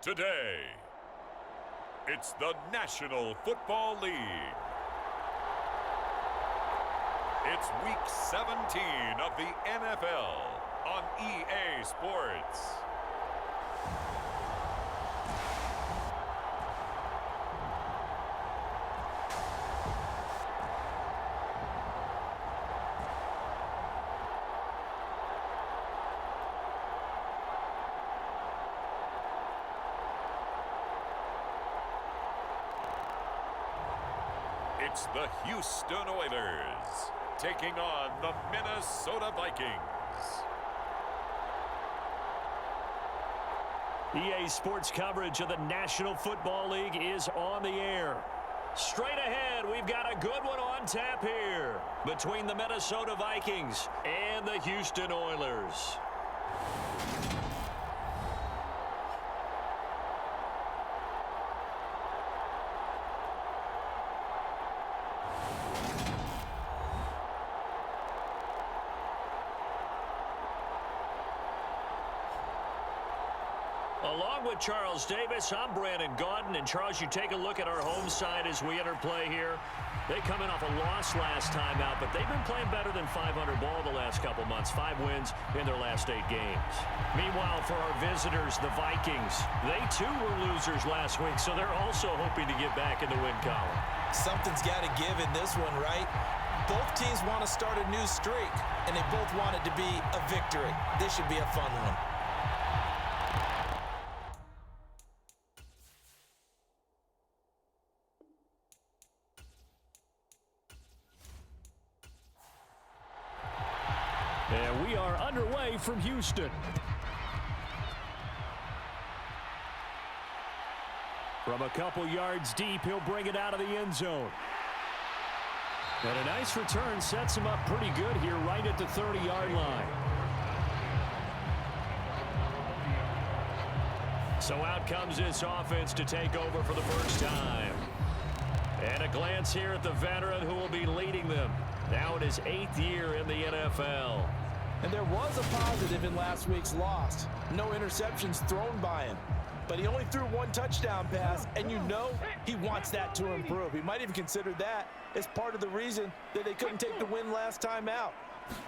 Today, it's the National Football League. It's Week 17 of the NFL on EA Sports. It's the Houston Oilers taking on the Minnesota Vikings. EA Sports coverage of the National Football League is on the air. Straight ahead, we've got a good one on tap here between the Minnesota Vikings and the Houston Oilers. Along with Charles Davis, I'm Brandon Gaudin. And Charles, you take a look at our home side as we enter play here. They come in off a loss last time out, but they've been playing better than 500 ball the last couple months. 5 wins in their last 8 games. Meanwhile, for our visitors, the Vikings, they too were losers last week, so they're also hoping to get back in the win column. Something's got to give in this one, right? Both teams want to start a new streak, and they both want it to be a victory. This should be a fun one. And we are underway from Houston. From a couple yards deep, he'll bring it out of the end zone. And a nice return sets him up pretty good here right at the 30-yard line. So out comes this offense to take over for the first time. And a glance here at the veteran who will be leading them. Now in his 8th year in the NFL. And there was a positive in last week's loss. No interceptions thrown by him. But he only threw 1 touchdown pass, and you know he wants that to improve. He might even consider that as part of the reason that they couldn't take the win last time out.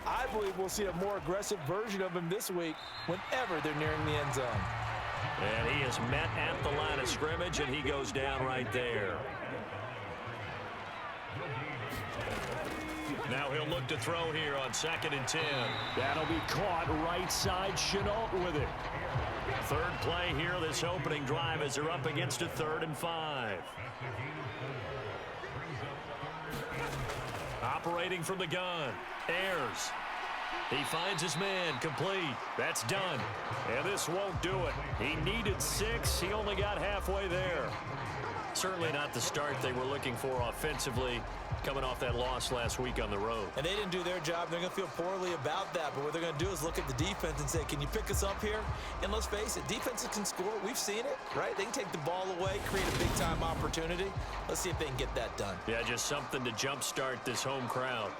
I believe we'll see a more aggressive version of him this week whenever they're nearing the end zone. And he is met at the line of scrimmage, and he goes down right there. Now he'll look to throw here on 2nd and 10. That'll be caught right side. Chenault with it. Third play here this opening drive as they're up against a 3rd and 5. Operating from the gun. Ayers. He finds his man. Complete. That's done. And this won't do it. He needed 6. He only got halfway there. Certainly not the start they were looking for offensively, coming off that loss last week on the road. And they didn't do their job. They're going to feel poorly about that. But what they're going to do is look at the defense and say, can you pick us up here? And let's face it, defenses can score. We've seen it, right? They can take the ball away, create a big-time opportunity. Let's see if they can get that done. Yeah, just something to jumpstart this home crowd.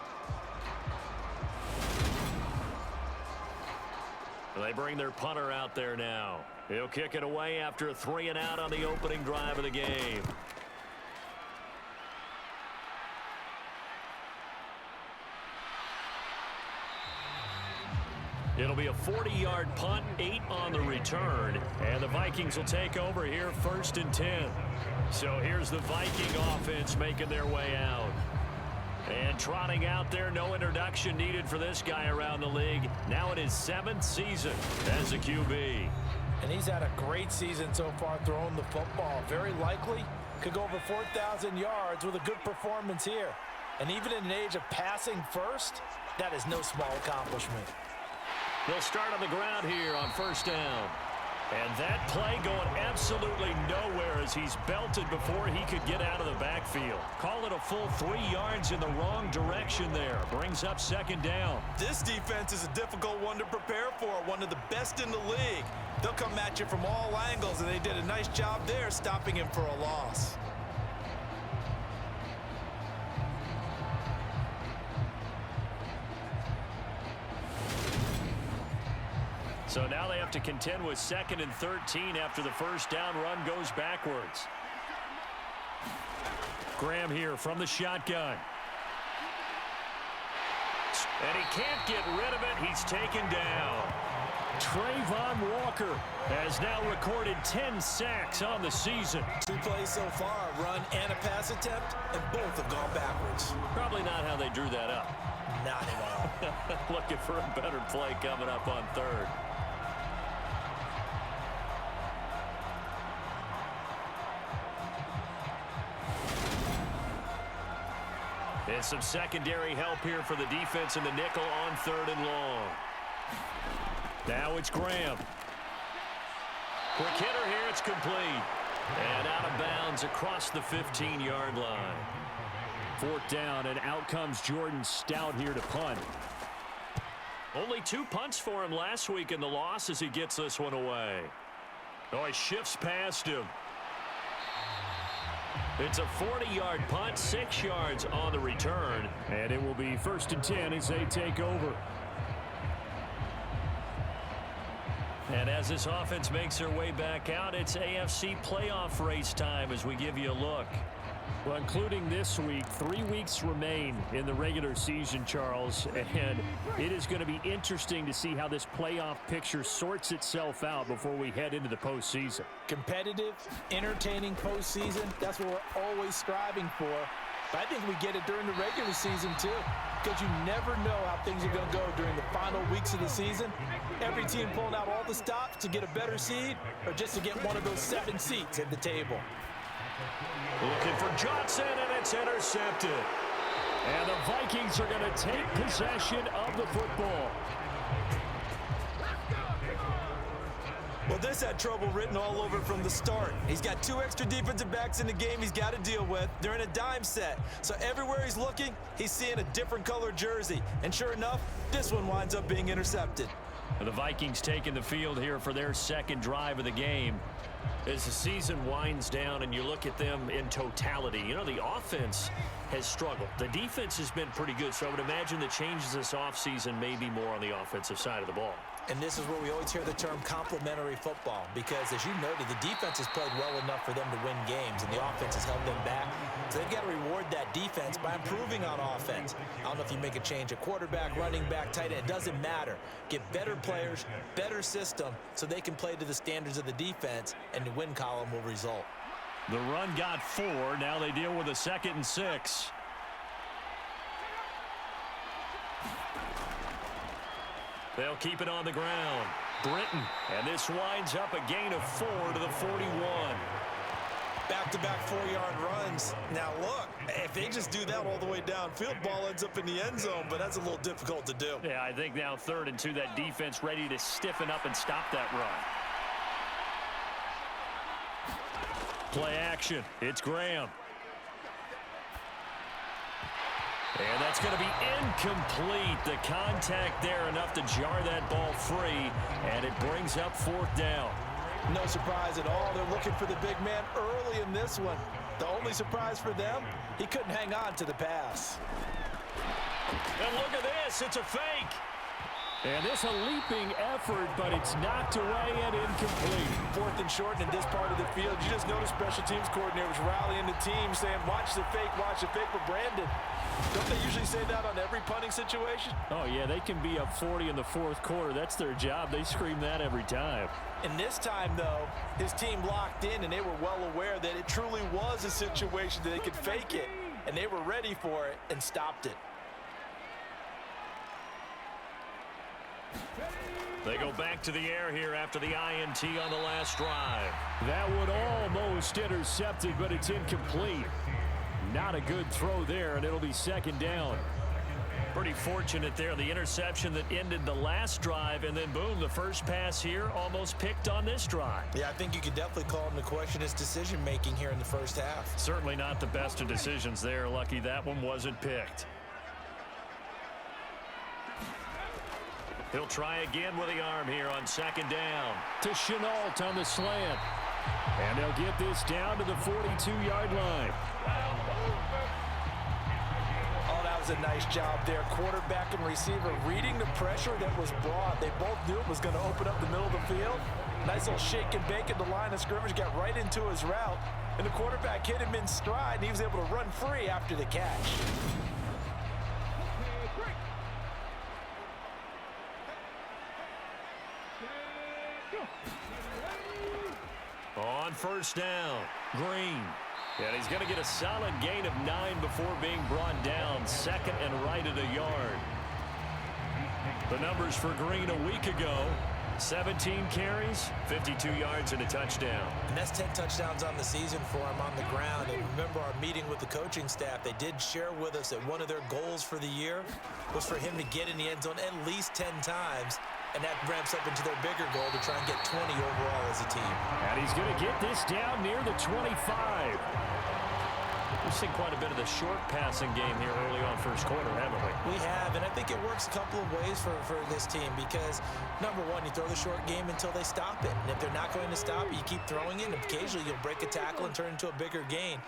They bring their punter out there now. He'll kick it away after a 3-and-out on the opening drive of the game. It'll be a 40-yard punt, 8 on the return, and the Vikings will take over here 1st and 10. So here's the Viking offense making their way out. And trotting out there, no introduction needed for this guy around the league. Now in his 7th season as a QB. And he's had a great season so far throwing the football. Very likely could go over 4,000 yards with a good performance here. And even in an age of passing first, that is no small accomplishment. They'll start on the ground here on 1st down. And that play going absolutely nowhere as he's belted before he could get out of the backfield. Call it a full 3 yards in the wrong direction there. Brings up 2nd down. This defense is a difficult one to prepare for, one of the best in the league. They'll come at you from all angles, and they did a nice job there stopping him for a loss. So now they have to contend with 2nd and 13 after the first down run goes backwards. Graham here from the shotgun. And he can't get rid of it. He's taken down. Trayvon Walker has now recorded 10 sacks on the season. 2 plays so far, a run and a pass attempt, and both have gone backwards. Probably not how they drew that up. Not at all. Looking for a better play coming up on 3rd. And some secondary help here for the defense in the nickel on 3rd and long. Now it's Graham. Quick hitter here, it's complete. And out of bounds across the 15-yard line. 4th down, and out comes Jordan Stout here to punt. Only 2 punts for him last week in the loss as he gets this one away. Oh, he shifts past him. It's a 40-yard punt, 6 yards on the return. And it will be 1st and 10 as they take over. And as this offense makes their way back out, it's AFC playoff race time as we give you a look. Well, including this week, 3 weeks remain in the regular season, Charles, and it is going to be interesting to see how this playoff picture sorts itself out before we head into the postseason. Competitive, entertaining postseason, that's what we're always striving for. But I think we get it during the regular season, too, because you never know how things are going to go during the final weeks of the season. Every team pulling out all the stops to get a better seed or just to get one of those 7 seats at the table. Looking for Johnson, and it's intercepted. And the Vikings are going to take possession of the football. Well, this had trouble written all over it from the start. He's got 2 extra defensive backs in the game he's got to deal with. They're in a dime set. So everywhere he's looking, he's seeing a different color jersey. And sure enough, this one winds up being intercepted. The Vikings taking the field here for their 2nd drive of the game. As the season winds down and you look at them in totality, you know, the offense has struggled. The defense has been pretty good, so I would imagine the changes this offseason may be more on the offensive side of the ball. And this is where we always hear the term complementary football, because as you noted, the defense has played well enough for them to win games, and the offense has held them back. So they've got to reward that defense by improving on offense. I don't know if you make a change at quarterback, running back, tight end. It doesn't matter. Get better players, better system, so they can play to the standards of the defense, and the win column will result. The run got 4. Now they deal with a 2nd and 6. They'll keep it on the ground. Britton, and this winds up a gain of 4 to the 41. Back-to-back 4-yard runs. Now look, if they just do that all the way downfield, ball ends up in the end zone, but that's a little difficult to do. Yeah, I think now 3rd and 2, that defense ready to stiffen up and stop that run. Play action. It's Graham. And that's going to be incomplete. The contact there enough to jar that ball free, and it brings up 4th down. No surprise at all. They're looking for the big man early in this one. The only surprise for them, he couldn't hang on to the pass. And look at this. It's a fake. And this a leaping effort, but it's knocked away and incomplete. 4th and short in this part of the field. You just noticed special teams coordinators rallying the team saying, watch the fake for Brandon. Don't they usually say that on every punting situation? Oh, yeah, they can be up 40 in the 4th quarter. That's their job. They scream that every time. And this time, though, his team locked in, and they were well aware that it truly was a situation that they could fake it, and they were ready for it and stopped it. They go back to the air here after the INT on the last drive. That would almost intercepted, but it's incomplete. Not a good throw there, and it'll be 2nd down. Pretty fortunate there. The interception that ended the last drive, and then boom, the first pass here almost picked on this drive. Yeah, I think you could definitely call him to question his decision-making here in the first half. Certainly not the best of decisions there. Lucky that one wasn't picked. He'll try again with the arm here on 2nd down. To Chenault on the slant. And they'll get this down to the 42-yard line. Oh, that was a nice job there. Quarterback and receiver reading the pressure that was brought. They both knew it was going to open up the middle of the field. Nice little shake and bake at the line of scrimmage, got right into his route. And the quarterback hit him in stride, and he was able to run free after the catch. On first down, Green. And he's going to get a solid gain of 9 before being brought down. Second and right at a yard. The numbers for Green a week ago: 17 carries, 52 yards, and a touchdown. And that's 10 touchdowns on the season for him on the ground. And remember our meeting with the coaching staff, they did share with us that one of their goals for the year was for him to get in the end zone at least 10 times. And that ramps up into their bigger goal to try and get 20 overall as a team. And he's going to get this down near the 25. We've seen quite a bit of the short passing game here early on first quarter, haven't we? We have, and I think it works a couple of ways for this team because, number one, you throw the short game until they stop it. And if they're not going to stop it, you keep throwing it, and occasionally you'll break a tackle and turn into a bigger gain.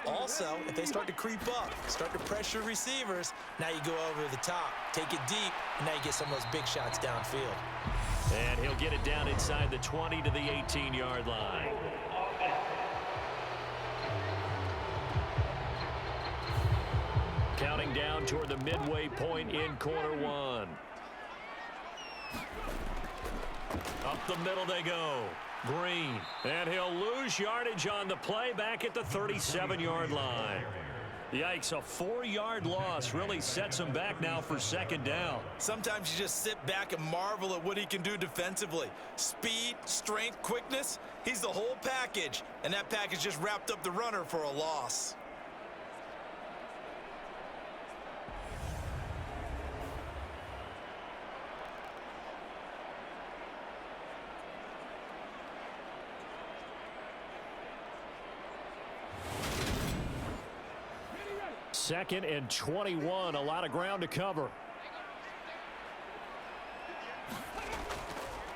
Also, if they start to creep up, start to pressure receivers, now you go over the top, take it deep, and now you get some of those big shots downfield. And he'll get it down inside the 20 to the 18-yard line. Counting down toward the midway point in quarter one. Up the middle they go. Green. And he'll lose yardage on the play back at the 37-yard line. Yikes, a 4-yard loss really sets him back now for second down. Sometimes you just sit back and marvel at what he can do defensively. Speed, strength, quickness, he's the whole package. And that package just wrapped up the runner for a loss. Second and 21, a lot of ground to cover.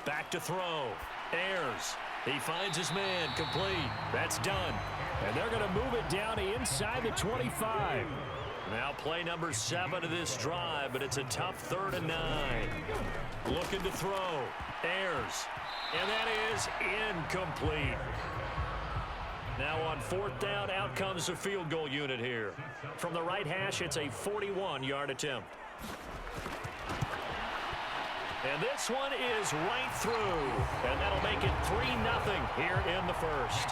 Back to throw. Ayers. He finds his man. Complete. That's done. And they're going to move it down inside the 25. Now play number 7 of this drive, but it's a tough 3rd and 9. Looking to throw. Ayers. And that is incomplete. Now on 4th down, out comes the field goal unit here. From the right hash, it's a 41-yard attempt. And this one is right through. And that'll make it 3-0 here in the first.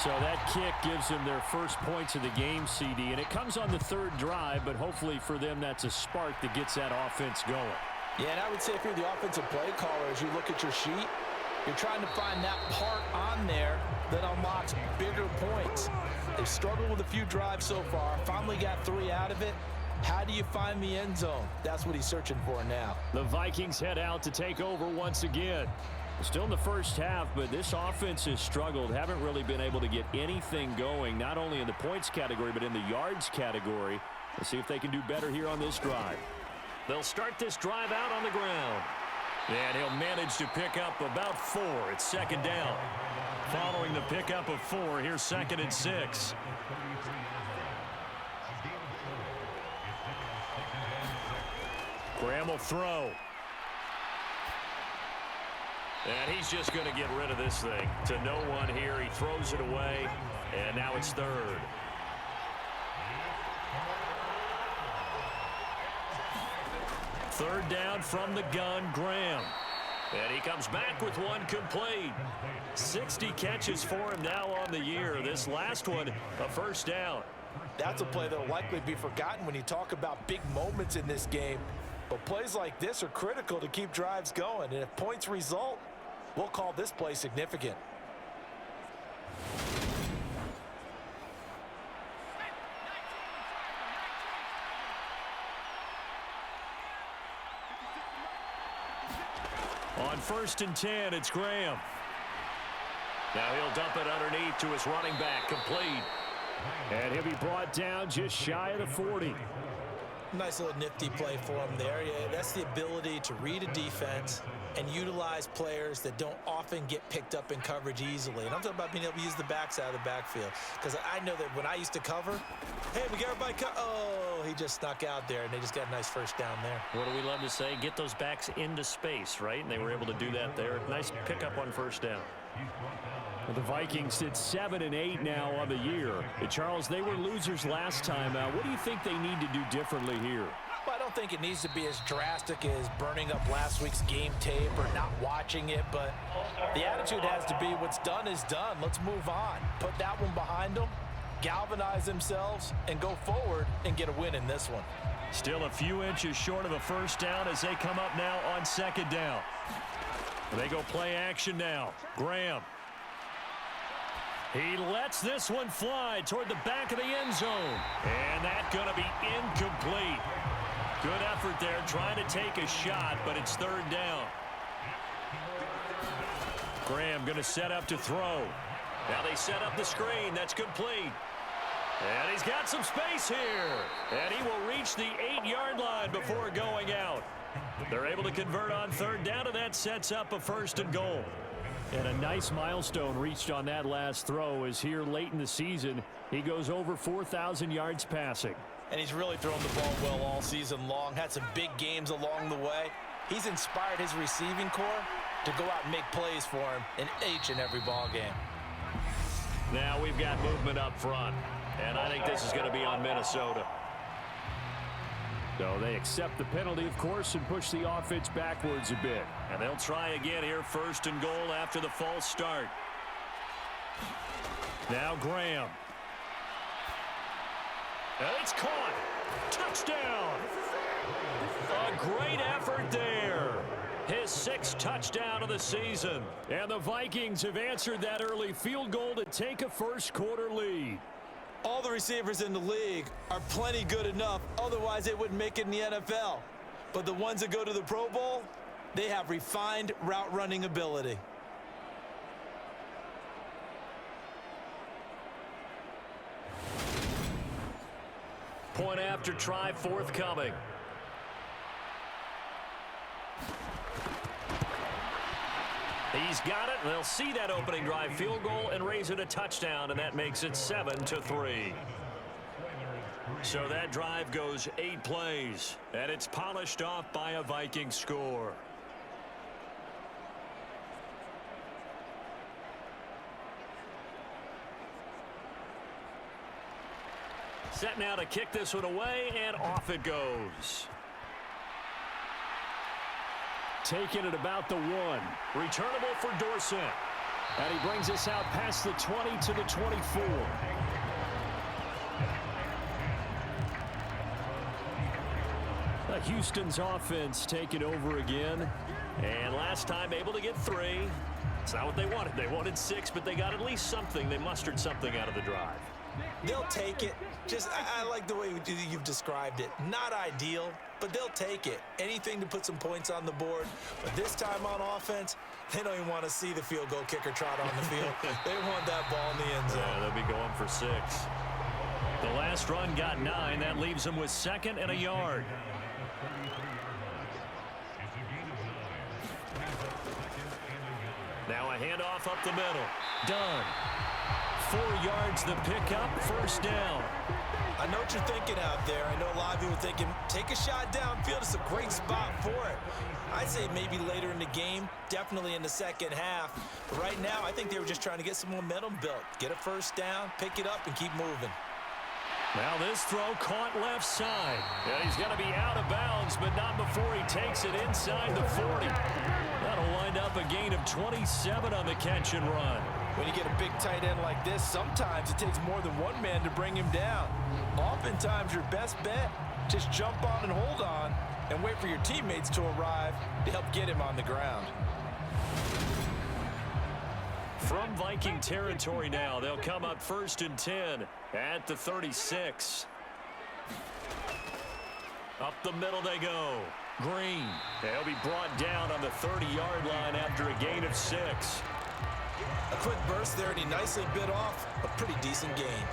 So that kick gives them their first points of the game, CD. And it comes on the 3rd drive, but hopefully for them that's a spark that gets that offense going. Yeah, and I would say if you're the offensive play caller, as you look at your sheet, you're trying to find that part on there that unlocks bigger points. They've struggled with a few drives so far, finally got 3 out of it. How do you find the end zone? That's what he's searching for now. The Vikings head out to take over once again. Still in the first half, but this offense has struggled. Haven't really been able to get anything going, not only in the points category, but in the yards category. Let's see if they can do better here on this drive. They'll start this drive out on the ground. And he'll manage to pick up about 4. It's second down. Following the pickup of 4, here's 2nd and 6. Graham will throw. And he's just going to get rid of this thing. To no one here. He throws it away. And now it's 3rd. Third down from the gun, Graham. And he comes back with one complete. 60 catches for him now on the year. This last one, a first down. That's a play that will likely be forgotten when you talk about big moments in this game. But plays like this are critical to keep drives going. And if points result, we'll call this play significant. On 1st and 10, it's Graham. Now he'll dump it underneath to his running back, complete. And he'll be brought down just shy of the 40. Nice little nifty play for him there. Yeah, that's the ability to read a defense and utilize players that don't often get picked up in coverage easily. And I'm talking about being able to use the backside of the backfield. Because I know that when I used to cover, hey, we got everybody oh, he just snuck out there, and they just got a nice first down there. What do we love to say? Get those backs into space, right? And they were able to do that there. Nice pickup on first down. The Vikings sit 7-8 now on the year. Charles, they were losers last time out. What do you think they need to do differently here? Well, I don't think it needs to be as drastic as burning up last week's game tape or not watching it, but the attitude has to be what's done is done. Let's move on. Put that one behind them, galvanize themselves, and go forward and get a win in this one. Still a few inches short of a first down as they come up now on second down. They go play action now. Graham. He lets this one fly toward the back of the end zone. And that's going to be incomplete. Good effort there trying to take a shot, but it's third down. Graham going to set up to throw. Now they set up the screen. That's complete. And he's got some space here. And he will reach the 8-yard line before going out. They're able to convert on third down, and that sets up a first and goal. And a nice milestone reached on that last throw as here late in the season, he goes over 4,000 yards passing. And he's really thrown the ball well all season long. Had some big games along the way. He's inspired his receiving corps to go out and make plays for him in each and every ball game. Now we've got movement up front, and I think this is going to be on Minnesota. So they accept the penalty, of course, and push the offense backwards a bit. And they'll try again here, first and goal after the false start. Now Graham. And it's caught. Touchdown. A great effort there. His 6th touchdown of the season. And the Vikings have answered that early field goal to take a first-quarter lead. All the receivers in the league are plenty good enough, otherwise they wouldn't make it in the NFL. But the ones that go to the Pro Bowl, they have refined route running ability. Point after try forthcoming. He's got it. They'll see that opening drive field goal and raise it a touchdown, and that makes it 7-3. So that drive goes 8 plays, and it's polished off by a Viking score. Set now to kick this one away, and off it goes. Taken at about the 1. Returnable for Dorsett. And he brings us out past the 20 to the 24. Houston's offense taking over again. And last time able to get 3. It's not what they wanted. They wanted 6, but they got at least something. They mustered something out of the drive. They'll take it. I like the way you've described it. Not ideal, but they'll take it. Anything to put some points on the board. But this time on offense, they don't even want to see the field goal kicker trot on the field. They want that ball in the end zone. Yeah, they'll be going for 6. The last run got 9. That leaves them with 2nd and a yard. Now a handoff up the middle. Done. 4 yards the pickup, first down. I know what you're thinking out there. I know a lot of you are thinking, take a shot downfield. It's a great spot for it. I'd say maybe later in the game, definitely in the second half. But right now, I think they were just trying to get some momentum built. Get a first down, pick it up, and keep moving. Now this throw caught left side. Yeah, he's going to be out of bounds, but not before he takes it inside the 40. That'll wind up a gain of 27 on the catch and run. When you get a big tight end like this, sometimes it takes more than one man to bring him down. Oftentimes, your best bet, just jump on and hold on and wait for your teammates to arrive to help get him on the ground. From Viking territory now, they'll come up 1st and 10 at the 36. Up the middle they go. Green. They'll be brought down on the 30-yard line after a gain of 6. A quick burst there, and he nicely bit off a pretty decent gain.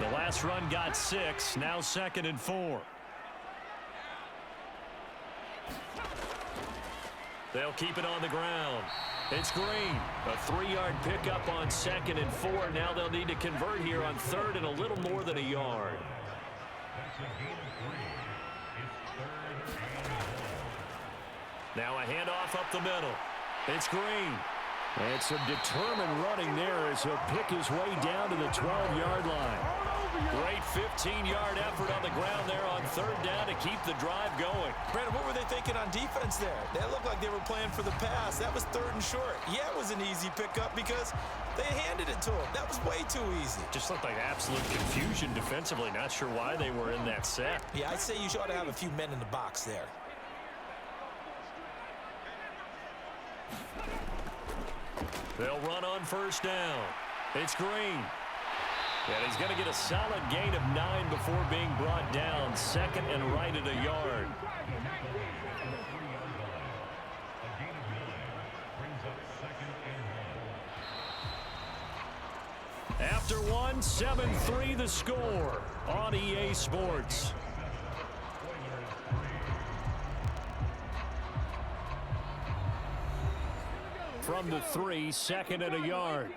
The last run got 6. Now 2nd and 4. They'll keep it on the ground. It's Green. A 3-yard pickup on 2nd and 4. Now they'll need to convert here on 3rd and a little more than a yard. Now a handoff up the middle. It's Green. And some determined running there as he'll pick his way down to the 12-yard line. Great 15-yard effort on the ground there on 3rd down to keep the drive going. Brandon, what were they thinking on defense there? They looked like they were playing for the pass. That was 3rd and short. Yeah, it was an easy pickup because they handed it to him. That was way too easy. Just looked like absolute confusion defensively. Not sure why they were in that set. Yeah, I'd say you ought to have a few men in the box there. They'll run on 1st down. It's Green. And he's going to get a solid gain of 9 before being brought down. 2nd and right at a yard. After one, 7-3 the score on EA Sports. From the 3, 2nd and a yard.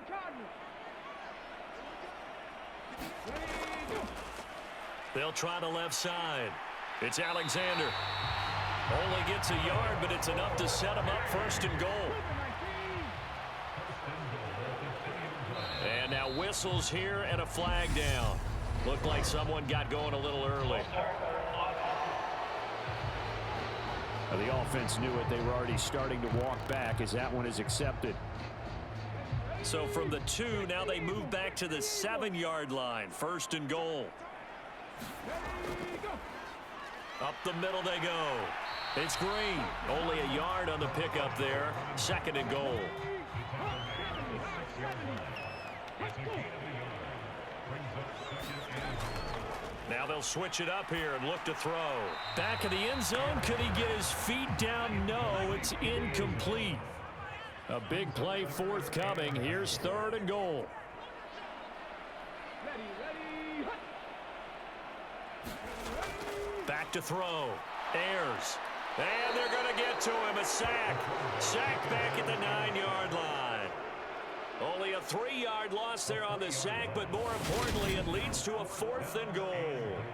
They'll try the left side. It's Alexander. Only gets a yard, but it's enough to set him up 1st and goal. And now whistles here and a flag down. Looked like someone got going a little early. The offense knew it. They were already starting to walk back as that one is accepted. So from the 2, now they move back to the 7-yard line. 1st and goal. Up the middle they go. It's Green. Only a yard on the pickup there. 2nd and goal. Now they'll switch it up here and look to throw. Back of the end zone. Could he get his feet down? No, it's incomplete. A big play forthcoming. Here's 3rd and goal. Back to throw. Ayers. And they're going to get to him. A sack. Sack back at the 9-yard line. Only a 3-yard loss there on the sack, but more importantly, it leads to a 4th and goal.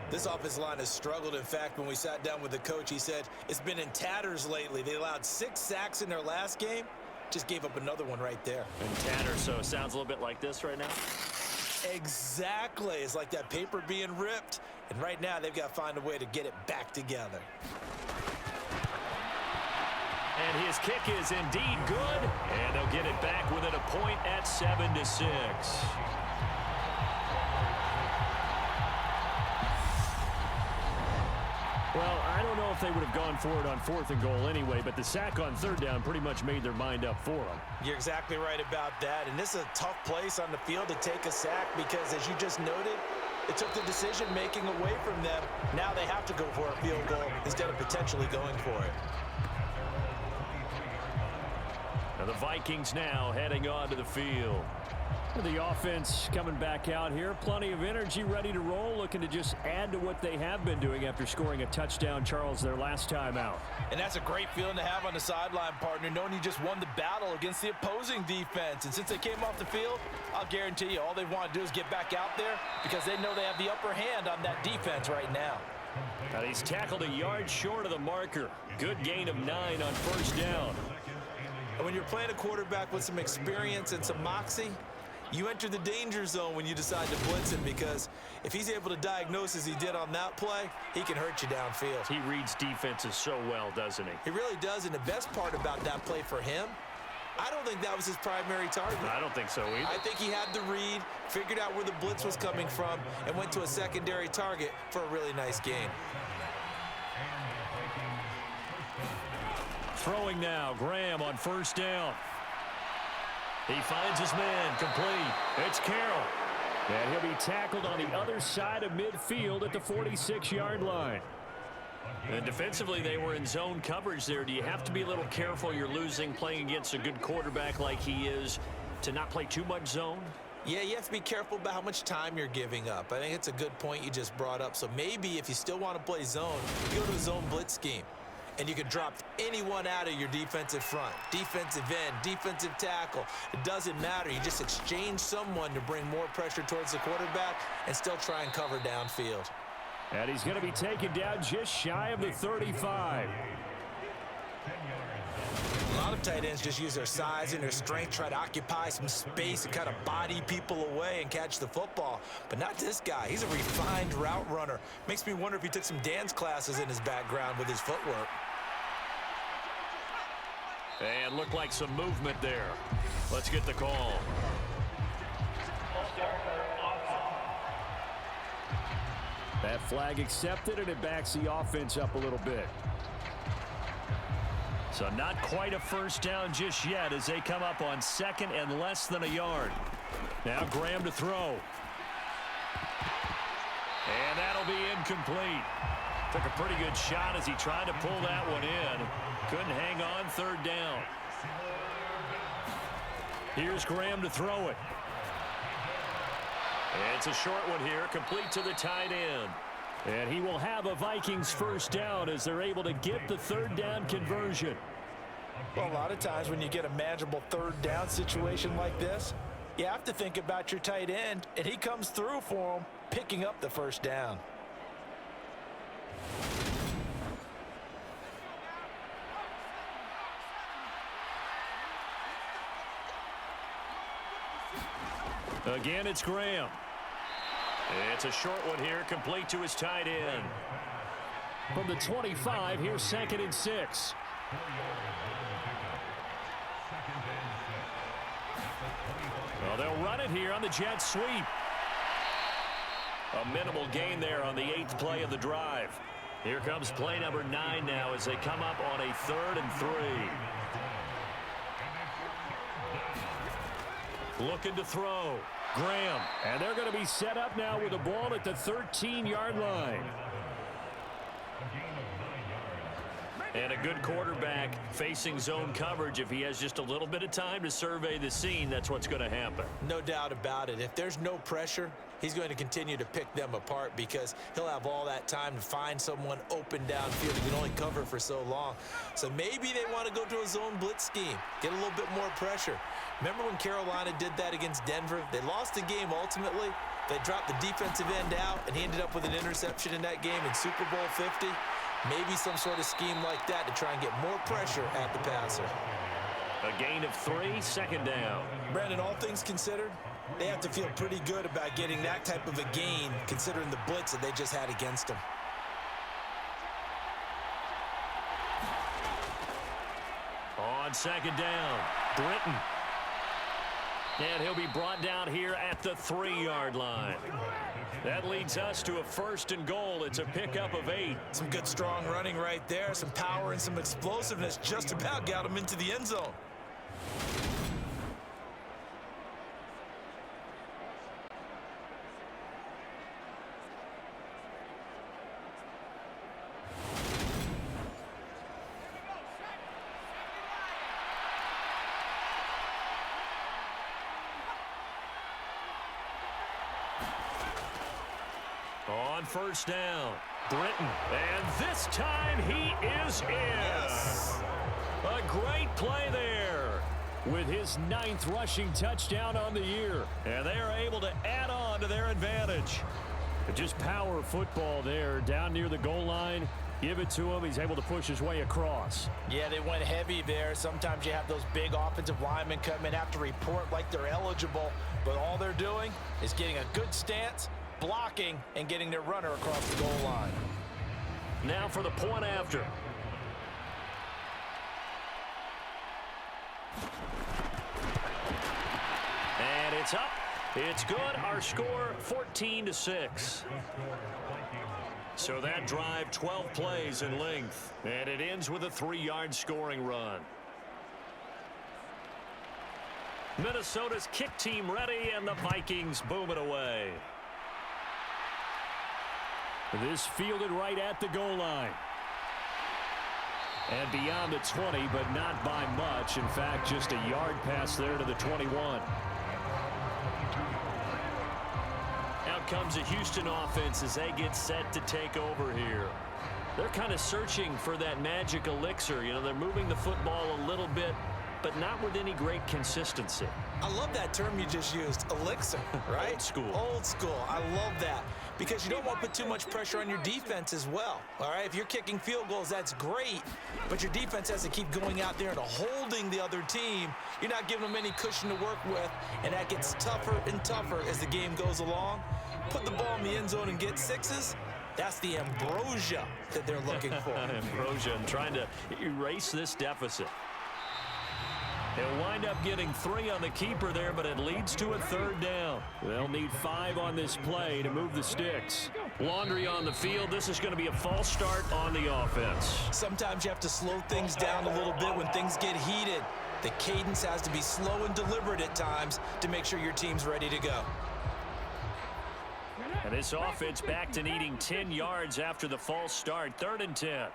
This offensive line has struggled. In fact, when we sat down with the coach, he said it's been in tatters lately. They allowed 6 sacks in their last game. Just gave up another one right there. And tatters, so it sounds a little bit like this right now. Exactly. It's like that paper being ripped. And right now, they've got to find a way to get it back together. And his kick is indeed good. And they'll get it back within a point at 7-6. Well, I don't know if they would have gone for it on 4th and goal anyway, but the sack on 3rd down pretty much made their mind up for them. You're exactly right about that. And this is a tough place on the field to take a sack because, as you just noted, it took the decision-making away from them. Now they have to go for a field goal instead of potentially going for it. And the Vikings now heading onto the field. The offense coming back out here. Plenty of energy, ready to roll, looking to just add to what they have been doing after scoring a touchdown, Charles, their last time out. And that's a great feeling to have on the sideline, partner, knowing you just won the battle against the opposing defense. And since they came off the field, I'll guarantee you all they want to do is get back out there because they know they have the upper hand on that defense right now. And he's tackled a yard short of the marker. Good gain of 9 on 1st down. And when you're playing a quarterback with some experience and some moxie, you enter the danger zone when you decide to blitz him because if he's able to diagnose as he did on that play, he can hurt you downfield. He reads defenses so well, doesn't he? He really does, and the best part about that play for him, I don't think that was his primary target. I don't think so either. I think he had the read, figured out where the blitz was coming from, and went to a secondary target for a really nice gain. Throwing now, Graham on 1st down. He finds his man, complete. It's Carroll. And he'll be tackled on the other side of midfield at the 46-yard line. And defensively, they were in zone coverage there. Do you have to be a little careful? You're losing playing against a good quarterback like he is to not play too much zone? Yeah, you have to be careful about how much time you're giving up. I think it's a good point you just brought up. So maybe if you still want to play zone, you go to a zone blitz scheme. And you can drop anyone out of your defensive front, defensive end, defensive tackle. It doesn't matter. You just exchange someone to bring more pressure towards the quarterback and still try and cover downfield. And he's going to be taken down just shy of the 35. A lot of tight ends just use their size and their strength, try to occupy some space and kind of body people away and catch the football. But not this guy. He's a refined route runner. Makes me wonder if he took some dance classes in his background with his footwork. And looked like some movement there. Let's get the call. That flag accepted, and it backs the offense up a little bit. So not quite a first down just yet as they come up on second and less than a yard. Now Graham to throw. And that'll be incomplete. Took a pretty good shot as he tried to pull that one in. Couldn't hang on, third down. Here's Graham to throw it. It's a short one here, complete to the tight end. And he will have a Vikings first down as they're able to get the third down conversion. Well, a lot of times when you get a manageable third down situation like this, you have to think about your tight end, and he comes through for him, picking up the first down. Again, it's Graham. It's a short one here, complete to his tight end. From the 25, here's 2nd and 6. Well, they'll run it here on the jet sweep. A minimal gain there on the 8th play of the drive. Here comes play number 9 now as they come up on a 3rd and 3. Looking to throw. Graham. And they're going to be set up now with the ball at the 13-yard line. And a good quarterback facing zone coverage. If he has just a little bit of time to survey the scene, that's what's going to happen. No doubt about it. If there's no pressure, he's going to continue to pick them apart because he'll have all that time to find someone open downfield. He can only cover for so long. So maybe they want to go to a zone blitz scheme, get a little bit more pressure. Remember when Carolina did that against Denver? They lost the game ultimately. They dropped the defensive end out, and he ended up with an interception in that game in Super Bowl 50. Maybe some sort of scheme like that to try and get more pressure at the passer. A gain of 3, 2nd down. Brandon, all things considered, they have to feel pretty good about getting that type of a gain considering the blitz that they just had against them. On 2nd down, Britton. And he'll be brought down here at the 3-yard line. That leads us to a 1st and goal. It's a pickup of 8. Some good strong running right there, some power and some explosiveness just about got him into the end zone. On 1st down, Britton. And this time he is in. Yes. A great play there. With his 9th rushing touchdown on the year. And they are able to add on to their advantage. Just power football there down near the goal line. Give it to him. He's able to push his way across. Yeah, they went heavy there. Sometimes you have those big offensive linemen come in, have to report like they're eligible, but all they're doing is getting a good stance, blocking, and getting their runner across the goal line. Now for the point after. And it's up. It's good. Our score 14-6. So that drive 12 plays in length. And it ends with a 3-yard scoring run. Minnesota's kick team ready, and the Vikings boom it away. This fielded right at the goal line. And beyond the 20, but not by much. In fact, just a yard pass there to the 21. comes the Houston offense as they get set to take over here. They're kind of searching for that magic elixir. You know, they're moving the football a little bit, but not with any great consistency. I love that term you just used, elixir, right? Old school. Old school. I love that because you don't want to put too much pressure on your defense as well, all right? If you're kicking field goals, that's great, but your defense has to keep going out there and holding the other team. You're not giving them any cushion to work with, and that gets tougher and tougher as the game goes along. Put the ball in the end zone and get sixes. That's the ambrosia that they're looking for. Ambrosia and trying to erase this deficit. They'll wind up getting 3 on the keeper there, but it leads to a 3rd down. They'll need 5 on this play to move the sticks. Laundry on the field. This is going to be a false start on the offense. Sometimes you have to slow things down a little bit when things get heated. The cadence has to be slow and deliberate at times to make sure your team's ready to go. And this offense back to needing 10 yards after the false start. 3rd and 10.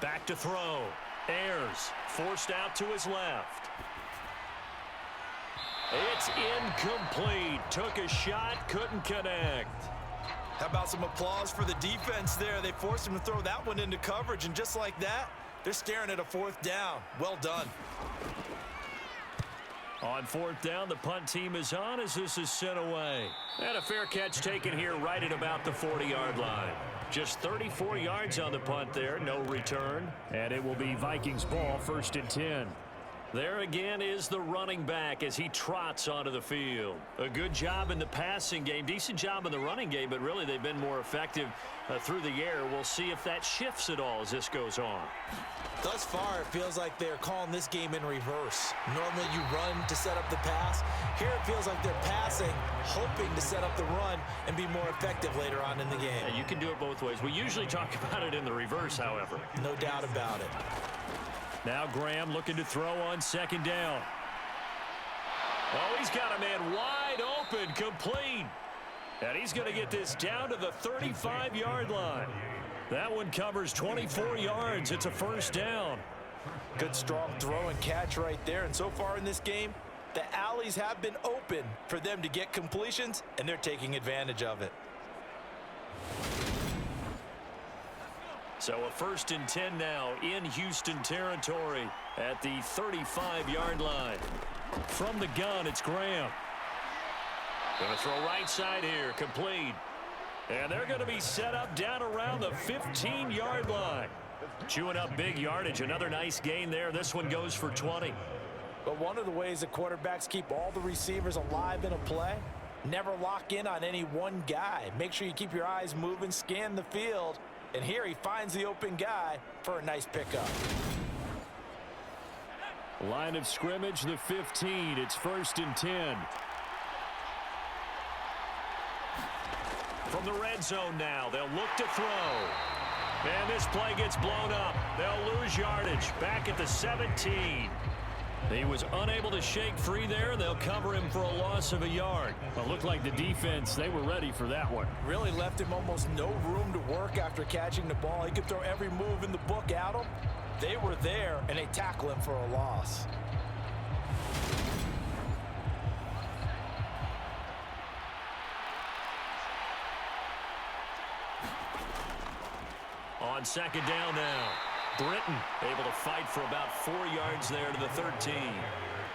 Back to throw. Ayers forced out to his left. It's incomplete. Took a shot, couldn't connect. How about some applause for the defense there? They forced him to throw that one into coverage, and just like that, they're staring at a 4th down. Well done. On 4th down, the punt team is on as this is sent away. And a fair catch taken here right at about the 40-yard line. Just 34 yards on the punt there, no return. And it will be Vikings ball, 1st and 10. There again is the running back as he trots onto the field. A good job in the passing game, decent job in the running game, but really they've been more effective through the air. We'll see if that shifts at all as this goes on. Thus far, it feels like they're calling this game in reverse. Normally you run to set up the pass. Here it feels like they're passing, hoping to set up the run and be more effective later on in the game. Yeah, you can do it both ways. We usually talk about it in the reverse, however. No doubt about it. Now Graham looking to throw on 2nd down. Oh, he's got a man wide open, complete. And he's going to get this down to the 35-yard line. That one covers 24 yards. It's a 1st down. Good strong throw and catch right there. And so far in this game, the alleys have been open for them to get completions, and they're taking advantage of it. So a 1st and 10 now in Houston territory at the 35-yard line. From the gun, it's Graham. Going to throw right side here, complete. And they're going to be set up down around the 15-yard line. Chewing up big yardage. Another nice gain there. This one goes for 20. But one of the ways that quarterbacks keep all the receivers alive in a play, never lock in on any one guy. Make sure you keep your eyes moving, scan the field. And here he finds the open guy for a nice pickup. Line of scrimmage, the 15. It's 1st and 10. From the red zone now, they'll look to throw. And this play gets blown up. They'll lose yardage back at the 17. He was unable to shake free there. They'll cover him for a loss of a yard. Well, looked like the defense, they were ready for that one. Really left him almost no room to work after catching the ball. He could throw every move in the book at him. They were there, and they tackle him for a loss. On 2nd down now. Britton able to fight for about 4 yards there to the 13.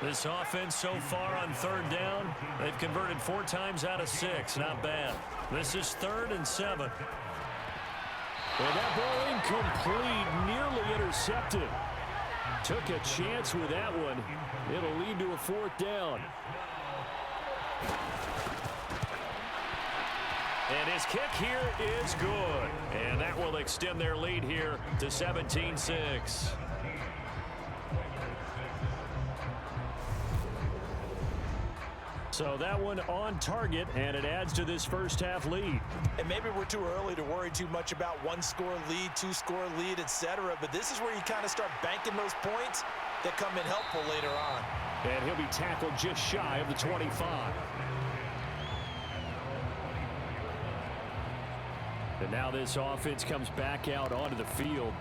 This offense so far on 3rd down, they've converted 4 times out of 6. Not bad. This is 3rd and 7. Well, that ball incomplete, nearly intercepted. Took a chance with that one. It'll lead to a 4th down. And his kick here is good. And that will extend their lead here to 17-6. So that one on target, and it adds to this first half lead. And maybe we're too early to worry too much about 1-score lead, 2-score lead, etc. But this is where you kind of start banking those points that come in helpful later on. And he'll be tackled just shy of the 25. And now this offense comes back out onto the field.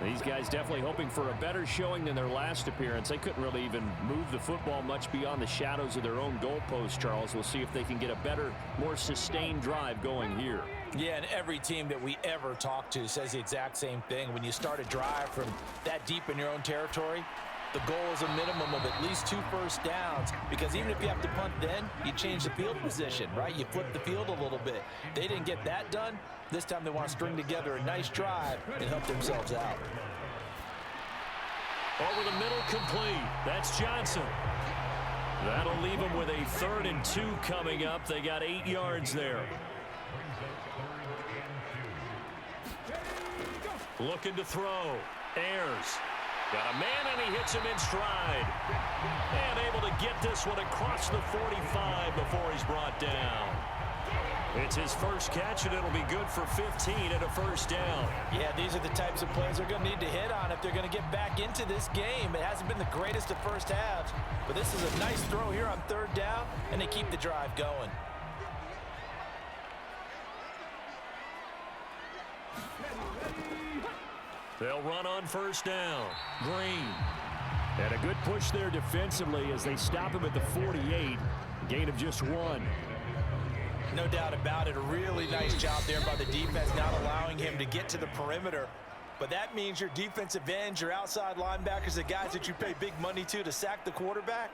These guys definitely hoping for a better showing than their last appearance. They couldn't really even move the football much beyond the shadows of their own goalpost, Charles. We'll see if they can get a better, more sustained drive going here. Yeah, and every team that we ever talk to says the exact same thing. When you start a drive from that deep in your own territory, the goal is a minimum of at least 2 first downs, because even if you have to punt then, you change the field position, right? You flip the field a little bit. They didn't get that done. This time they want to string together a nice drive and help themselves out. Over the middle, complete. That's Johnson. That'll leave them with a 3rd and 2 coming up. They got 8 yards there. Looking to throw. Ayers. Got a man, and he hits him in stride. And able to get this one across the 45 before he's brought down. It's his first catch, and it'll be good for 15 and a first down. Yeah, these are the types of plays they're going to need to hit on if they're going to get back into this game. It hasn't been the greatest of first halves, but this is a nice throw here on 3rd down, and they keep the drive going. They'll run on first down. Green. And a good push there defensively as they stop him at the 48. Gain of just 1. No doubt about it. A really nice job there by the defense, not allowing him to get to the perimeter. But that means your defensive ends, your outside linebackers, the guys that you pay big money to sack the quarterback,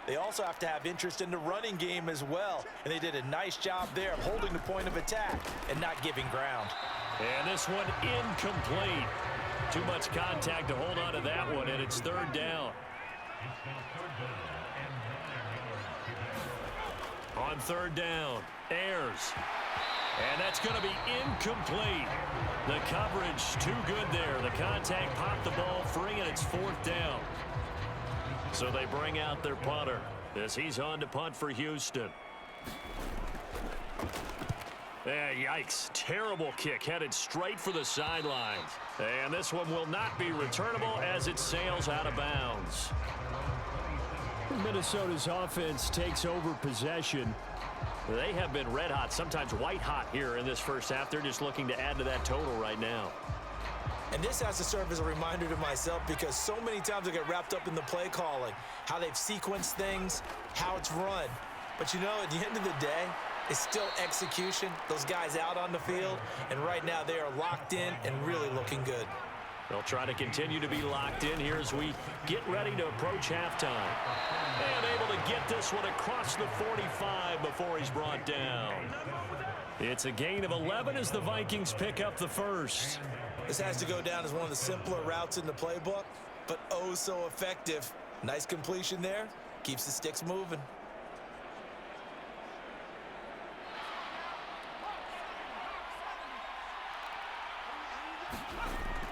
they also have to have interest in the running game as well. And they did a nice job there of holding the point of attack and not giving ground. And this one incomplete. Too much contact to hold on to that one, and it's 3rd down. On 3rd down, Ayers. And that's going to be incomplete. The coverage too good there. The contact popped the ball free, and it's 4th down. So they bring out their punter as he's on to punt for Houston. Yikes. Terrible kick headed straight for the sidelines. And this one will not be returnable as it sails out of bounds. Minnesota's offense takes over possession. They have been red hot, sometimes white hot here in this first half. They're just looking to add to that total right now. And this has to serve as a reminder to myself, because so many times I get wrapped up in the play calling, how they've sequenced things, how it's run. But you know, at the end of the day, it's still execution. Those guys out on the field, and right now they are locked in and really looking good. They'll try to continue to be locked in here as we get ready to approach halftime. And able to get this one across the 45 before he's brought down. It's a gain of 11 as the Vikings pick up the first. This has to go down as one of the simpler routes in the playbook, but oh so effective. Nice completion there. Keeps the sticks moving.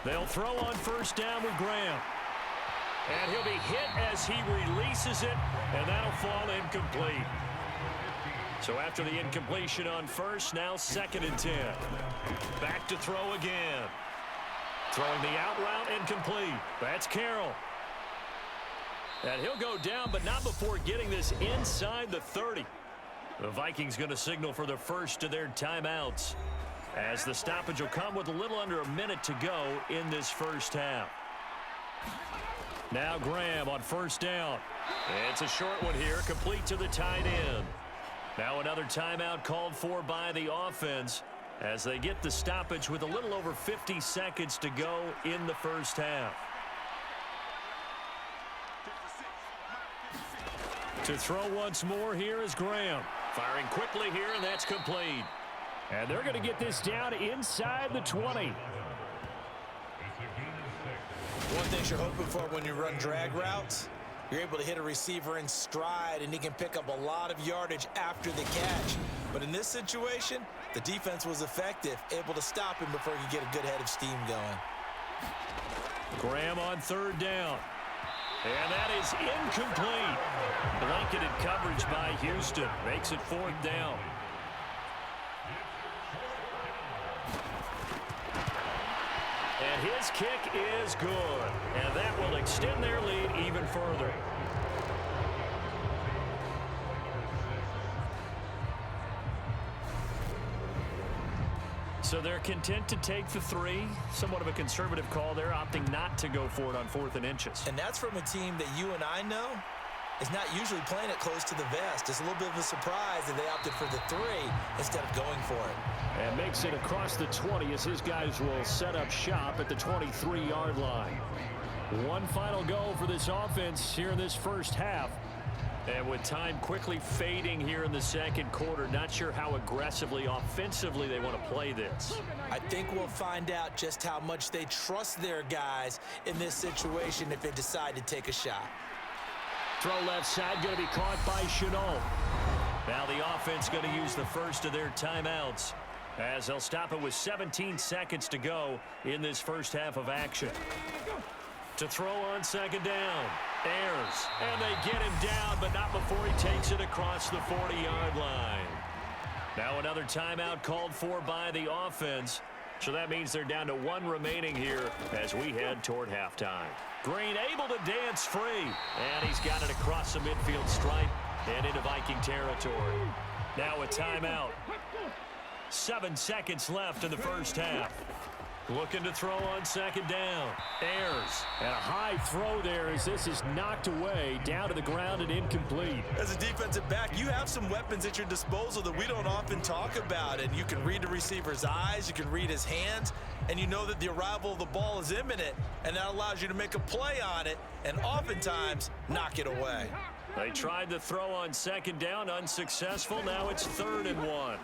They'll throw on first down with Graham. And he'll be hit as he releases it, and that'll fall incomplete. So after the incompletion on first, now 2nd and 10. Back to throw again. Throwing the out route, incomplete. That's Carroll. And he'll go down, but not before getting this inside the 30. The Vikings going to signal for the first of their timeouts, as the stoppage will come with a little under a minute to go in this first half. Now Graham on first down. It's a short one here, complete to the tight end. Now another timeout called for by the offense as they get the stoppage with a little over 50 seconds to go in the first half. To throw once more here is Graham. Firing quickly here, and that's complete. And they're going to get this down inside the 20. One thing you're hoping for when you run drag routes, you're able to hit a receiver in stride, and he can pick up a lot of yardage after the catch. But in this situation, the defense was effective, able to stop him before he could get a good head of steam going. Graham on third down. And that is incomplete. Blanketed coverage by Houston. Makes it fourth down. And his kick is good. And that will extend their lead even further. So they're content to take the 3. Somewhat of a conservative call there, opting not to go for it on 4th and inches. And that's from a team that you and I know is not usually playing it close to the vest. It's a little bit of a surprise that they opted for the 3 instead of going for it. And makes it across the 20 as his guys will set up shop at the 23-yard line. One final go for this offense here in this first half. And with time quickly fading here in the second quarter, not sure how aggressively, offensively they want to play this. I think we'll find out just how much they trust their guys in this situation if they decide to take a shot. Throw left side, going to be caught by Chenault. Now the offense going to use the first of their timeouts as they'll stop it with 17 seconds to go in this first half of action. To throw on second down. Ayers. And they get him down, but not before he takes it across the 40-yard line. Now another timeout called for by the offense. So that means they're down to 1 remaining here as we head toward halftime. Green able to dance free. And he's got it across the midfield stripe and into Viking territory. Now a timeout. 7 seconds left in the first half. Looking to throw on second down. Ayers. And a high throw there as this is knocked away, down to the ground and incomplete. As a defensive back, you have some weapons at your disposal that we don't often talk about. And you can read the receiver's eyes, you can read his hands, and you know that the arrival of the ball is imminent, and that allows you to make a play on it and oftentimes knock it away. They tried to throw on second down, unsuccessful. Now it's 3rd and 1.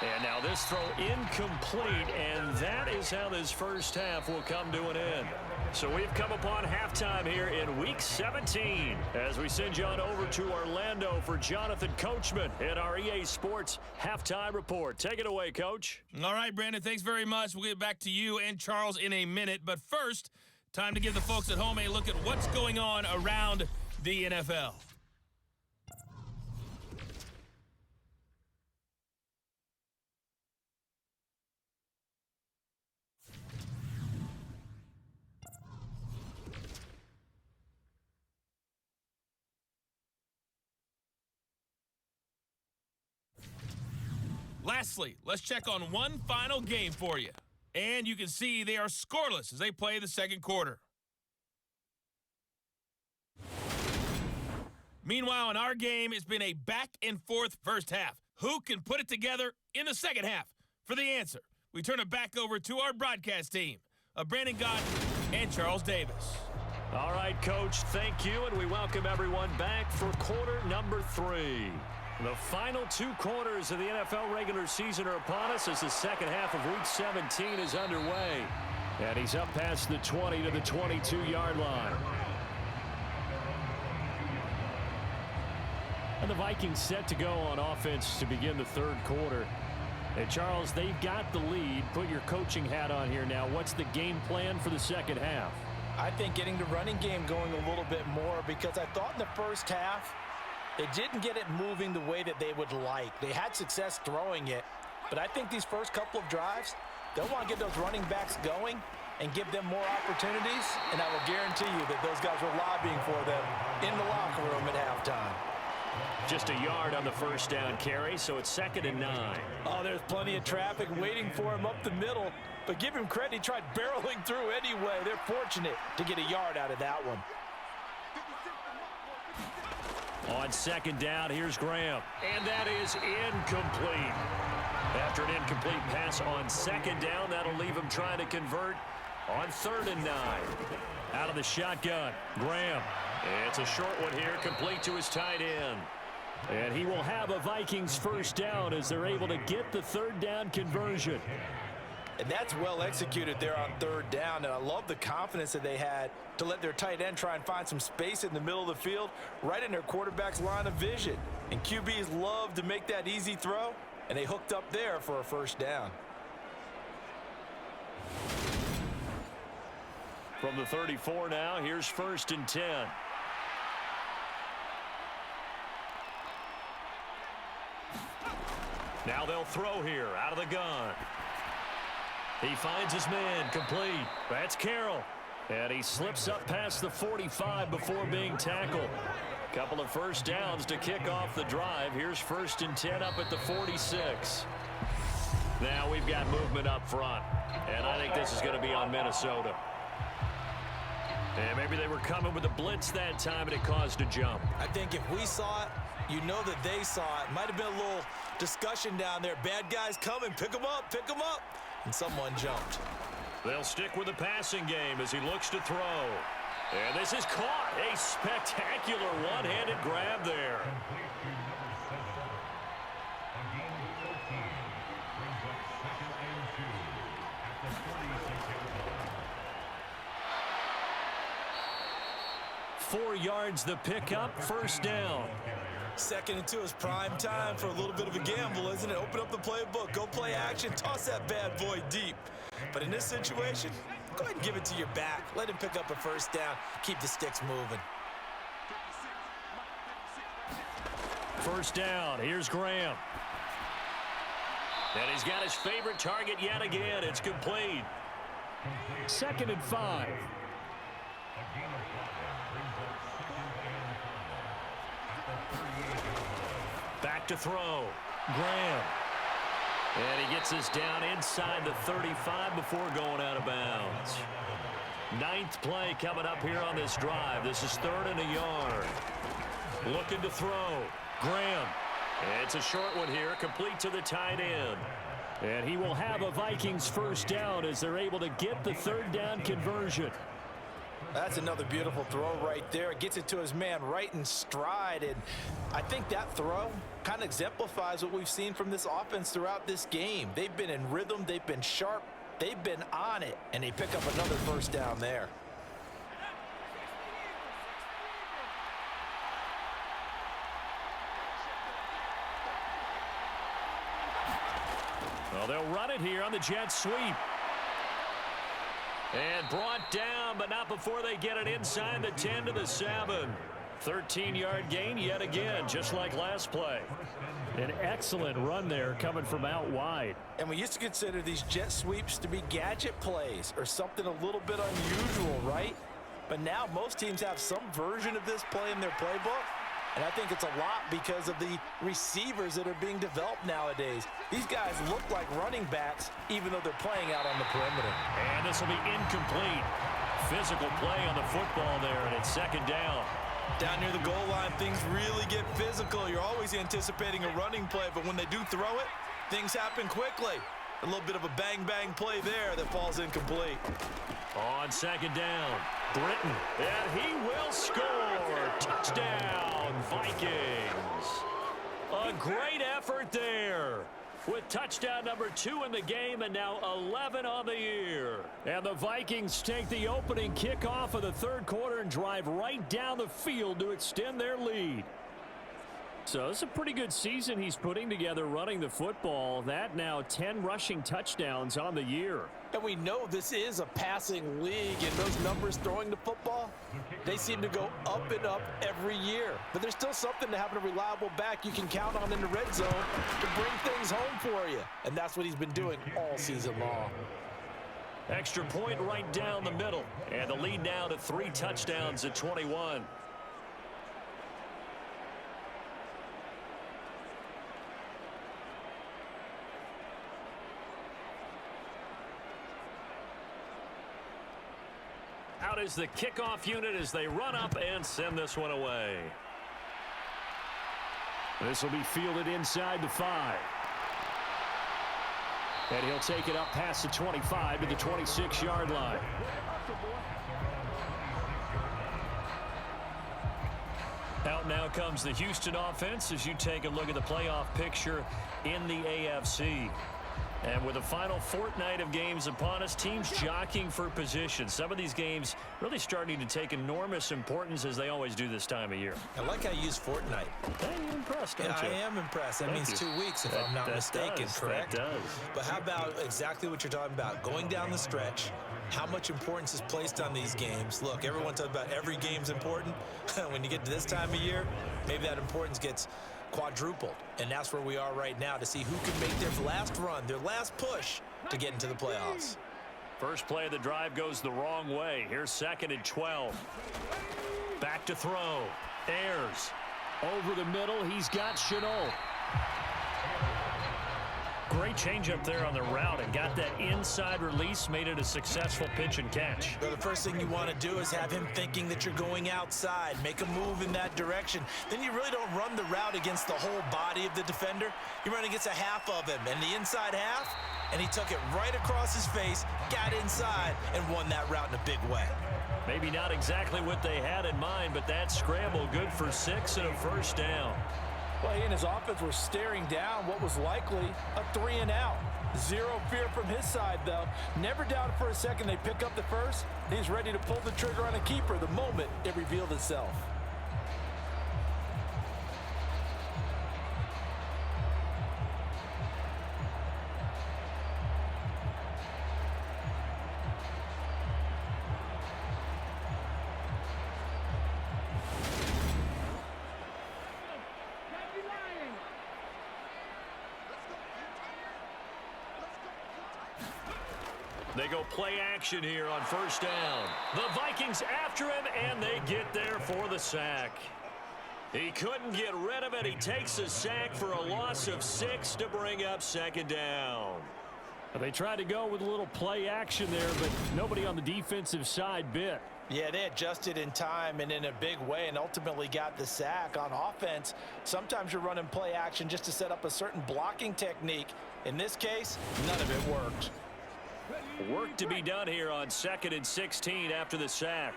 And now this throw incomplete, and that is how this first half will come to an end. So we've come upon halftime here in Week 17 as we send you on over to Orlando for Jonathan Coachman in our EA Sports Halftime Report. Take it away, Coach. All right, Brandon, thanks very much. We'll get back to you and Charles in a minute. But first, time to give the folks at home a look at what's going on around the NFL. Lastly, let's check on one final game for you. And you can see they are scoreless as they play the second quarter. Meanwhile, in our game, it's been a back-and-forth first half. Who can put it together in the second half? For the answer, we turn it back over to our broadcast team of Brandon Gott and Charles Davis. All right, Coach, thank you, and we welcome everyone back for quarter number 3. The final 2 quarters of the NFL regular season are upon us as the second half of Week 17 is underway. And he's up past the 20 to the 22-yard line. And the Vikings set to go on offense to begin the third quarter. And Charles, they've got the lead. Put your coaching hat on here now. What's the game plan for the second half? I think getting the running game going a little bit more, because I thought in the first half they didn't get it moving the way that they would like. They had success throwing it, but I think these first couple of drives, they'll want to get those running backs going and give them more opportunities, and I will guarantee you that those guys were lobbying for them in the locker room at halftime. Just a yard on the first down carry, so it's 2nd and 9. Oh, there's plenty of traffic waiting for him up the middle, but give him credit. He tried barreling through anyway. They're fortunate to get a yard out of that one. On second down, here's Graham. And that is incomplete. After an incomplete pass on second down, that'll leave him trying to convert on 3rd and 9. Out of the shotgun, Graham. It's a short one here, complete to his tight end. And he will have a Vikings first down as they're able to get the 3rd down conversion. And that's well executed there on 3rd down, and I love the confidence that they had to let their tight end try and find some space in the middle of the field, right in their quarterback's line of vision. And QBs love to make that easy throw, and they hooked up there for a first down. From the 34 now, here's 1st and 10. Now they'll throw here out of the gun. He finds his man, complete. That's Carroll. And he slips up past the 45 before being tackled. Couple of first downs to kick off the drive. Here's 1st and 10 up at the 46. Now we've got movement up front, and I think this is going to be on Minnesota. And maybe they were coming with a blitz that time, and it caused a jump. I think if we saw it, you know that they saw it. Might have been a little discussion down there. Bad guys coming. Pick them up. Pick them up. And someone jumped. They'll stick with the passing game as he looks to throw. And this is caught. A spectacular one-handed grab there. Four yards the pickup, first down. 2nd and 2 is prime time for a little bit of a gamble, isn't it? Open up the playbook, go play action, toss that bad boy deep. But in this situation, go ahead and give it to your back. Let him pick up a first down. Keep the sticks moving. First down. Here's Graham. And he's got his favorite target yet again. It's complete. 2nd and 5. Back to throw. Graham. And he gets us down inside the 35 before going out of bounds. 9th play coming up here on this drive. This is 3rd and a yard. Looking to throw. Graham. It's a short one here, complete to the tight end. And he will have a Vikings first down as they're able to get the 3rd down conversion. That's another beautiful throw right there. Gets it to his man right in stride. And I think that throw kind of exemplifies what we've seen from this offense throughout this game. They've been in rhythm. They've been sharp. They've been on it. And they pick up another first down there. Well, they'll run it here on the jet sweep. And brought down, but not before they get it inside the 10 to the 7. 13-yard gain yet again, just like last play. An excellent run there coming from out wide. And we used to consider these jet sweeps to be gadget plays or something a little bit unusual, right? But now most teams have some version of this play in their playbook. And I think it's a lot because of the receivers that are being developed nowadays. These guys look like running backs, even though they're playing out on the perimeter. And this will be incomplete. Physical play on the football there, and it's 2nd down. Down near the goal line, things really get physical. You're always anticipating a running play, but when they do throw it, things happen quickly. A little bit of a bang-bang play there that falls incomplete. On 2nd down, Britton, and he will score. Touchdown, Vikings. A great effort there with touchdown number 2 in the game and now 11 on the year. And the Vikings take the opening kickoff of the 3rd quarter and drive right down the field to extend their lead. So it's a pretty good season he's putting together running the football. That now 10 rushing touchdowns on the year. And we know this is a passing league, and those numbers throwing the football, they seem to go up and up every year. But there's still something to having a reliable back you can count on in the red zone to bring things home for you. And that's what he's been doing all season long. Extra point right down the middle. And the lead now to 3 touchdowns at 21. Out is the kickoff unit as they run up and send this one away. This will be fielded inside the 5. And he'll take it up past the 25 to the 26-yard line. Out now comes the Houston offense as you take a look at the playoff picture in the AFC. And with the final fortnight of games upon us, teams jockeying for position. Some of these games really starting to take enormous importance as they always do this time of year. I like how you use fortnight. You're impressed, don't you? I am impressed. That means 2 weeks, if I'm not mistaken, correct? That does. But how about exactly what you're talking about? Going down the stretch, how much importance is placed on these games. Look, everyone talks about every game's important. When you get to this time of year, maybe that importance gets quadrupled. And that's where we are right now to see who can make their last run, their last push to get into the playoffs. First play of the drive goes the wrong way. Here's 2nd and 12. Back to throw. Ayers. Over the middle, he's got Chenault. Great changeup there on the route and got that inside release, made it a successful pitch and catch. So the first thing you want to do is have him thinking that you're going outside, make a move in that direction. Then you really don't run the route against the whole body of the defender. You run against a half of him, and the inside half, and he took it right across his face, got inside, and won that route in a big way. Maybe not exactly what they had in mind, but that scramble good for 6 and a first down. Well, he and his offense were staring down what was likely a 3-and-out. Zero fear from his side, though. Never doubted for a second they pick up the first. He's ready to pull the trigger on a keeper the moment it revealed itself. They go play action here on first down. The Vikings after him, and they get there for the sack. He couldn't get rid of it. He takes a sack for a loss of 6 to bring up second down. They tried to go with a little play action there, but nobody on the defensive side bit. Yeah, they adjusted in time and in a big way and ultimately got the sack. On offense, sometimes you're running play action just to set up a certain blocking technique. In this case, none of it worked. Work to be done here on 2nd and 16 after the sack.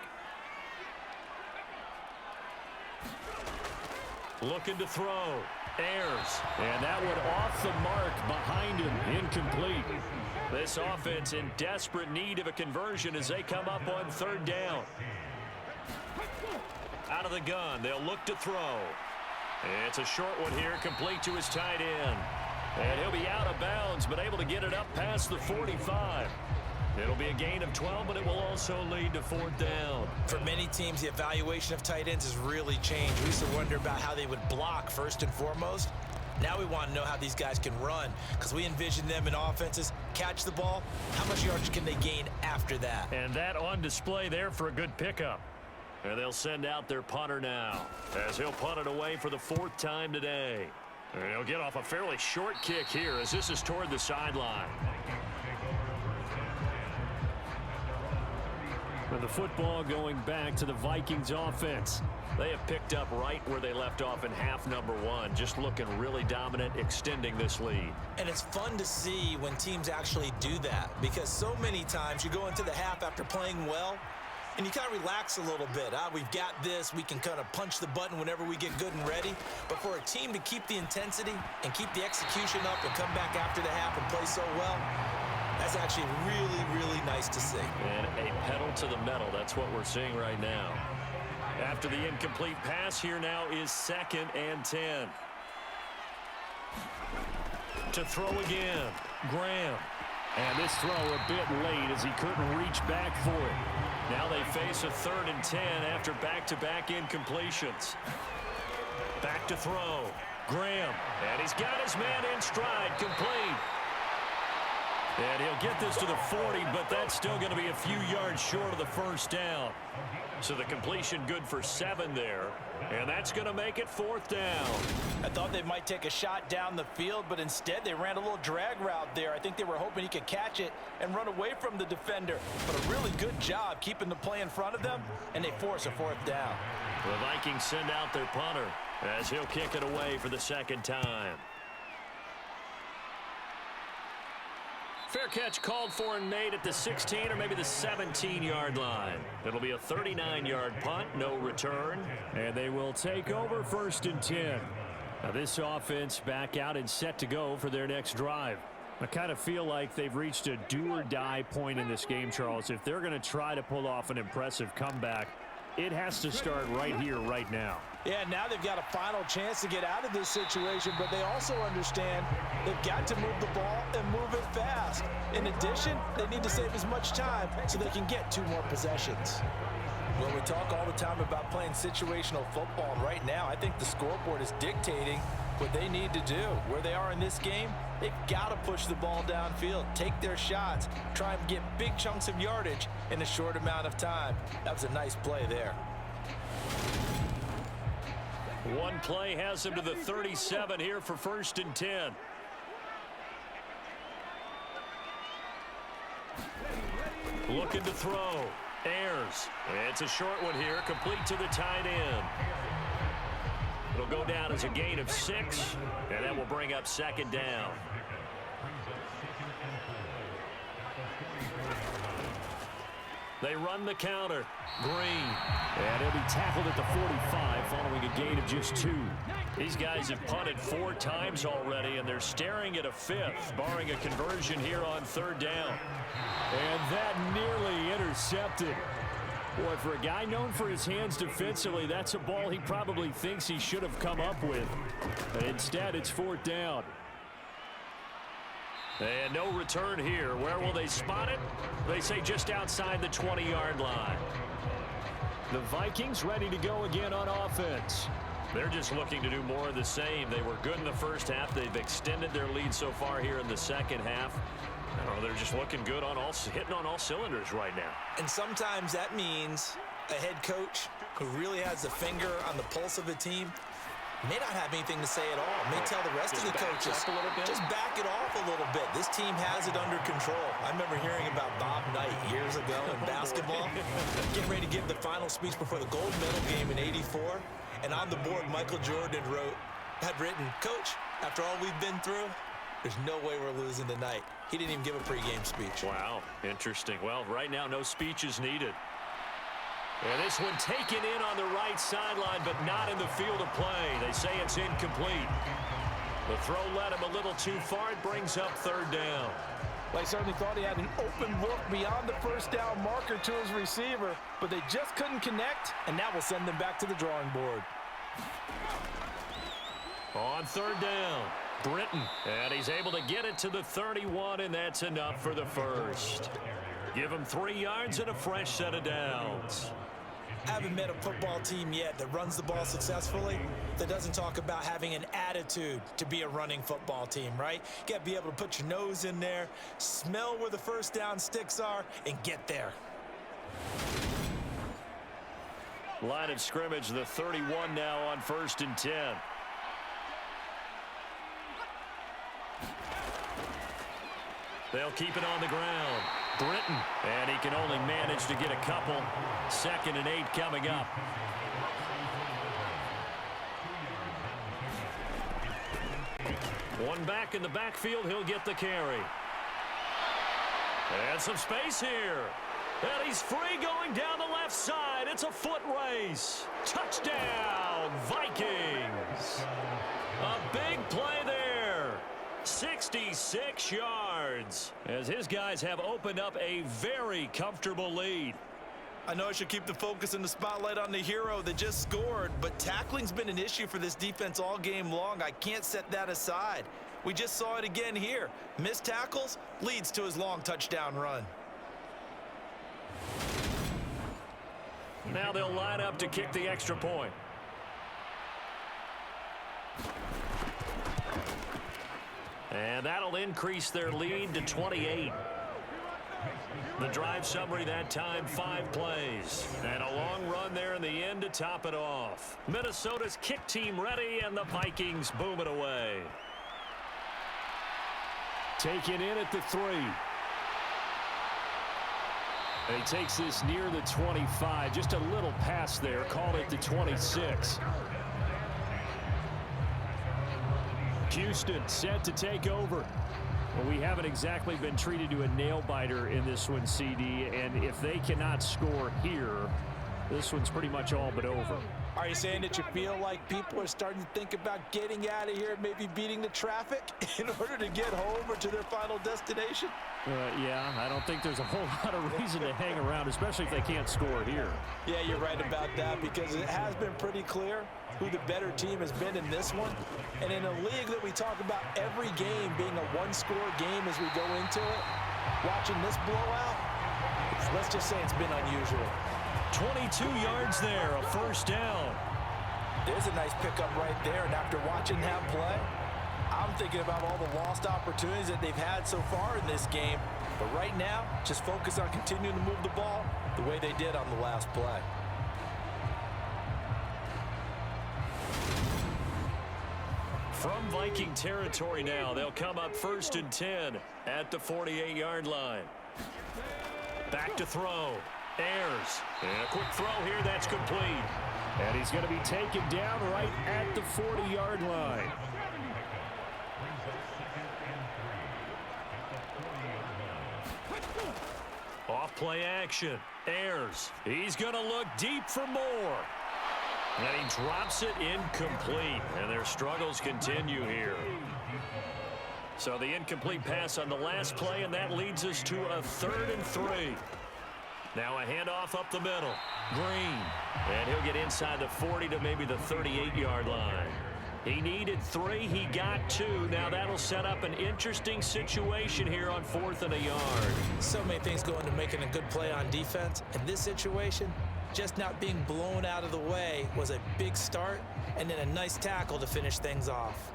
Looking to throw. Ayers. And that one off the mark behind him. Incomplete. This offense in desperate need of a conversion as they come up on 3rd down. Out of the gun. They'll look to throw. It's a short one here, complete to his tight end. And he'll be out of bounds, but able to get it up past the 45. It'll be a gain of 12, but it will also lead to 4th down. For many teams, the evaluation of tight ends has really changed. We used to wonder about how they would block first and foremost. Now we want to know how these guys can run, because we envision them in offenses, catch the ball, how much yardage can they gain after that? And that on display there for a good pickup. And they'll send out their punter now, as he'll punt it away for the 4th time today. And he'll get off a fairly short kick here as this is toward the sideline. And the football going back to the Vikings offense. They have picked up right where they left off in half number 1, just looking really dominant, extending this lead. And it's fun to see when teams actually do that, because so many times you go into the half after playing well, and you kind of relax a little bit. We've got this. We can kind of punch the button whenever we get good and ready. But for a team to keep the intensity and keep the execution up and come back after the half and play so well, that's actually really, really nice to see. And a pedal to the metal. That's what we're seeing right now. After the incomplete pass, here now is 2nd and 10. To throw again, Graham. And this throw a bit late as he couldn't reach back for it. Now they face a 3rd and 10 after back-to-back incompletions. Back to throw. Graham. And he's got his man in stride, complete. And he'll get this to the 40, but that's still going to be a few yards short of the first down. So the completion good for 7 there. And that's going to make it 4th down. I thought they might take a shot down the field, but instead they ran a little drag route there. I think they were hoping he could catch it and run away from the defender. But a really good job keeping the play in front of them, and they force a 4th down. The Vikings send out their punter as he'll kick it away for the 2nd time. Fair catch called for and made at the 16 or maybe the 17-yard line. It'll be a 39-yard punt, no return. And they will take over 1st and 10. Now this offense back out and set to go for their next drive. I kind of feel like they've reached a do-or-die point in this game, Charles. If they're going to try to pull off an impressive comeback, it has to start right here, right now. Yeah, now they've got a final chance to get out of this situation, but they also understand they've got to move the ball and move it fast. In addition, they need to save as much time so they can get 2 more possessions. Well, we talk all the time about playing situational football, and right now I think the scoreboard is dictating what they need to do. Where they are in this game, they've got to push the ball downfield, take their shots, try and get big chunks of yardage in a short amount of time. That was a nice play there. One play has him to the 37 here for 1st and 10. Looking to throw. Ayers. It's a short one here, complete to the tight end. It'll go down as a gain of 6, and that will bring up 2nd down. They run the counter. Green. And he'll be tackled at the 45 following a gain of just 2. These guys have punted 4 times already, and they're staring at a 5th, barring a conversion here on 3rd down. And that nearly intercepted. Boy, for a guy known for his hands defensively, that's a ball he probably thinks he should have come up with. But instead, it's 4th down. And no return here. Where will they spot it? They say just outside the 20-yard line. The Vikings ready to go again on offense. They're just looking to do more of the same. They were good in the first half. They've extended their lead so far here in the second half. I don't know, they're just looking good on hitting on all cylinders right now. And sometimes that means a head coach who really has a finger on the pulse of a team may not have anything to say at all. May tell the rest of the coaches, just back it off a little bit. This team has it under control. I remember hearing about Bob Knight years ago in basketball, getting ready to give the final speech before the gold medal game in '84. And on the board, Michael Jordan had written, "Coach, after all we've been through, there's no way we're losing tonight." He didn't even give a pregame speech. Wow, interesting. Well, right now, no speech is needed. And this one taken in on the right sideline, but not in the field of play. They say it's incomplete. The throw led him a little too far. It brings up 3rd down. Well, he certainly thought he had an open look beyond the 1st down marker to his receiver, but they just couldn't connect, and that will send them back to the drawing board. On 3rd down, Britton. And he's able to get it to the 31, and that's enough for the first. Give him 3 yards and a fresh set of downs. Haven't met a football team yet that runs the ball successfully that doesn't talk about having an attitude to be a running football team, right? You got to be able to put your nose in there, smell where the 1st down sticks are, and get there. Line of scrimmage, the 31 now on 1st and 10. They'll keep it on the ground. Britton, and he can only manage to get a couple. 2nd and 8 coming up. One back in the backfield, he'll get the carry. And some space here. And he's free going down the left side. It's a foot race. Touchdown, Vikings. A big play there. 66 yards as his guys have opened up a very comfortable lead. I know I should keep the focus and the spotlight on the hero that just scored, but tackling's been an issue for this defense all game long. I can't set that aside. We just saw it again here. Missed tackles leads to his long touchdown run. Now they'll line up to kick the extra point. And that'll increase their lead to 28. The drive summary that time, 5 plays. And a long run there in the end to top it off. Minnesota's kick team ready, and the Vikings boom it away. Taken in at the 3. And he takes this near the 25. Just a little pass there. Called it the 26. Houston set to take over. Well, we haven't exactly been treated to a nail-biter in this one, CD, and if they cannot score here, this one's pretty much all but over. Are you saying that you feel like people are starting to think about getting out of here, maybe beating the traffic in order to get home or to their final destination? Yeah, I don't think there's a whole lot of reason to hang around, especially if they can't score here. Yeah, you're right about that, because it has been pretty clear who the better team has been in this one. And in a league that we talk about every game being a one-score game as we go into it, watching this blowout, let's just say it's been unusual. 22 yards there, a 1st down. There's a nice pickup right there, and after watching that play, I'm thinking about all the lost opportunities that they've had so far in this game. But right now, just focus on continuing to move the ball the way they did on the last play. From Viking territory now, they'll come up 1st and 10 at the 48-yard line. Back to throw. Ayers. And a quick throw here. That's complete. And he's going to be taken down right at the 40-yard line. Off play action. Ayers. He's going to look deep for more. And he drops it incomplete. And their struggles continue here. So the incomplete pass on the last play, and that leads us to a 3rd and 3. Now a handoff up the middle. Green. And he'll get inside the 40 to maybe the 38-yard line. He needed 3. He got 2. Now that'll set up an interesting situation here on 4th and a yard. So many things go into making a good play on defense. In this situation, just not being blown out of the way was a big start, and then a nice tackle to finish things off.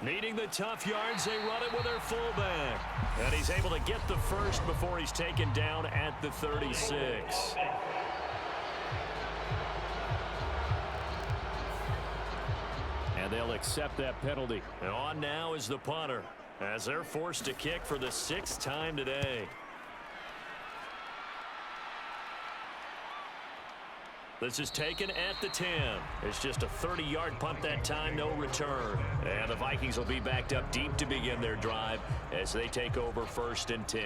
Needing the tough yards, they run it with their fullback. And he's able to get the first before he's taken down at the 36. And they'll accept that penalty. And on now is the punter, as they're forced to kick for the 6th time today. This is taken at the 10. It's just a 30-yard punt that time, no return. And the Vikings will be backed up deep to begin their drive as they take over 1st and 10.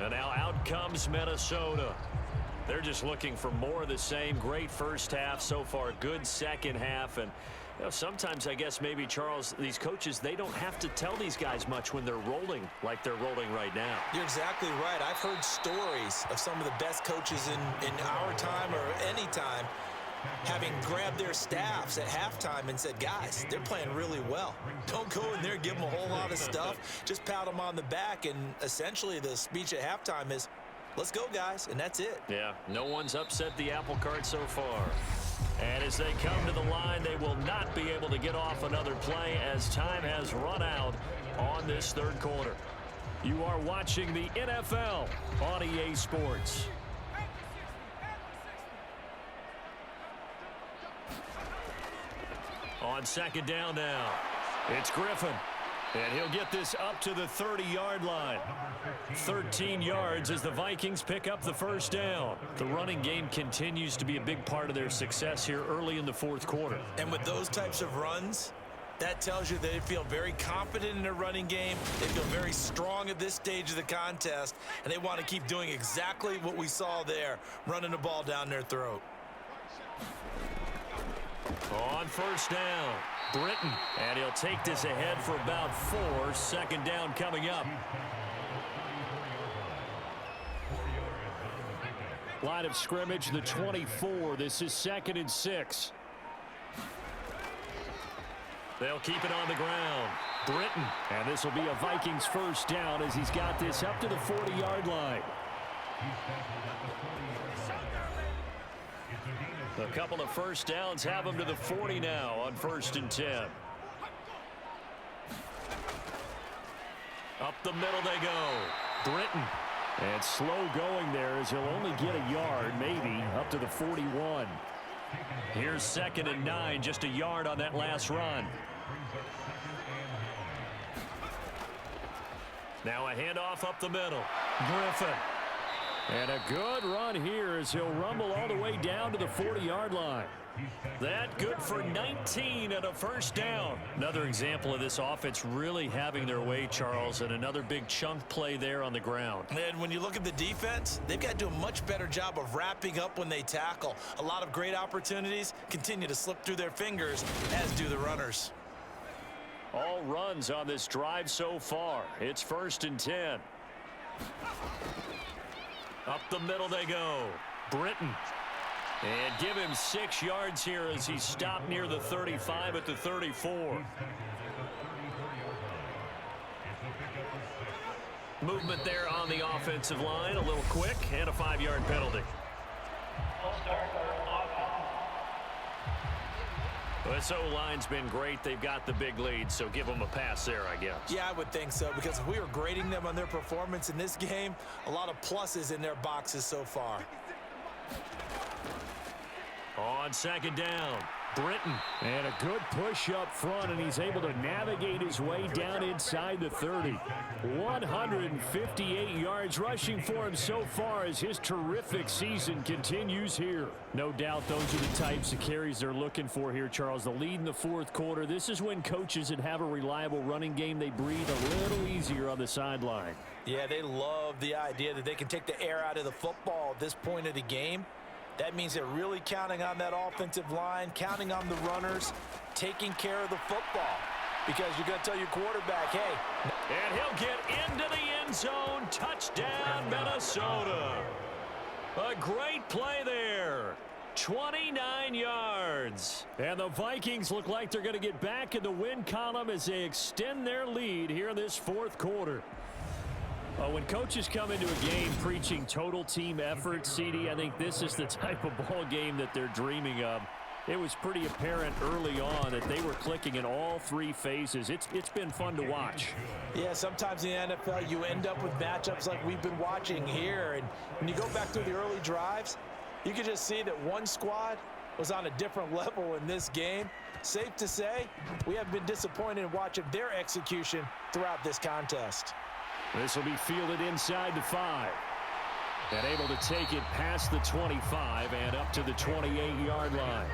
And now out comes Minnesota. They're just looking for more of the same. Great first half so far, good second half. And you know, sometimes I guess maybe, Charles, these coaches, they don't have to tell these guys much when they're rolling like they're rolling right now. You're exactly right. I've heard stories of some of the best coaches in our time or any time having grabbed their staffs at halftime and said, guys, they're playing really well. Don't go in there and give them a whole lot of stuff. Just pat them on the back. And essentially the speech at halftime is, let's go, guys, and that's it. Yeah, no one's upset the apple cart so far. And as they come to the line, they will not be able to get off another play as time has run out on this 3rd quarter. You are watching the NFL on EA Sports. On 2nd down now, it's Griffin. And he'll get this up to the 30-yard line. 13 yards as the Vikings pick up the 1st down. The running game continues to be a big part of their success here early in the 4th quarter. And with those types of runs, that tells you they feel very confident in their running game. They feel very strong at this stage of the contest, and they want to keep doing exactly what we saw there, running the ball down their throat. On 1st down, Britton, and he'll take this ahead for about 4. 2nd down coming up. Line of scrimmage, the 24. This is 2nd and 6. They'll keep it on the ground. Britton, and this will be a Vikings 1st down as he's got this up to the 40-yard line. A couple of 1st downs have them to the 40 now on 1st and 10. Up the middle they go. Britton. And slow going there as he'll only get a yard, maybe, up to the 41. Here's 2nd and 9, just a yard on that last run. Now a handoff up the middle. Griffin. And a good run here as he'll rumble all the way down to the 40-yard line. That good for 19 and a 1st down. Another example of this offense really having their way, Charles, and another big chunk play there on the ground. And when you look at the defense, they've got to do a much better job of wrapping up when they tackle. A lot of great opportunities continue to slip through their fingers, as do the runners. All runs on this drive so far. It's 1st and 10. Up the middle they go. Britton. And give him 6 yards here as he stopped near the 35 at the 34. Movement there on the offensive line. A little quick and a 5-yard penalty. This O-line's been great. They've got the big lead, so give them a pass there, I guess. Yeah, I would think so, because if we were grading them on their performance in this game, a lot of pluses in their boxes so far. On second down, Britton. And a good push up front, and he's able to navigate his way down inside the 30. 158 yards rushing for him so far as his terrific season continues here. No doubt those are the types of carries they're looking for here, Charles. The lead in the fourth quarter. This is when coaches that have a reliable running game, they breathe a little easier on the sideline. Yeah, they love the idea that they can take the air out of the football at this point of the game. That means they're really counting on that offensive line, counting on the runners, taking care of the football. Because you're going to tell your quarterback, hey. And he'll get into the end zone. Touchdown, Minnesota. A great play there. 29 yards. And the Vikings look like they're going to get back in the win column as they extend their lead here in this fourth quarter. When coaches come into a game preaching total team effort, CD, I think this is the type of ball game that they're dreaming of. It was pretty apparent early on that they were clicking in all three phases. It's been fun to watch. Yeah, sometimes in the NFL you end up with matchups like we've been watching here. And when you go back through the early drives, you can just see that one squad was on a different level in this game. Safe to say, we have been disappointed in watching their execution throughout this contest. This will be fielded inside the 5. And able to take it past the 25 and up to the 28-yard line.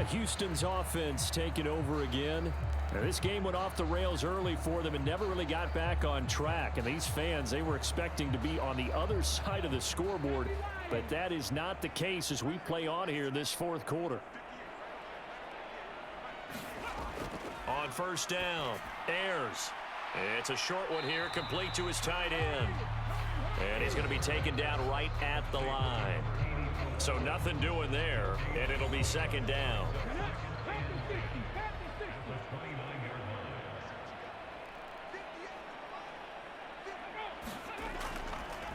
Houston's offense taking over again. Now, this game went off the rails early for them and never really got back on track. And these fans, they were expecting to be on the other side of the scoreboard. But that is not the case as we play on here in this fourth quarter. On first down, Ayers. It's a short one here, complete to his tight end. And he's going to be taken down right at the line. So nothing doing there, and it'll be second down.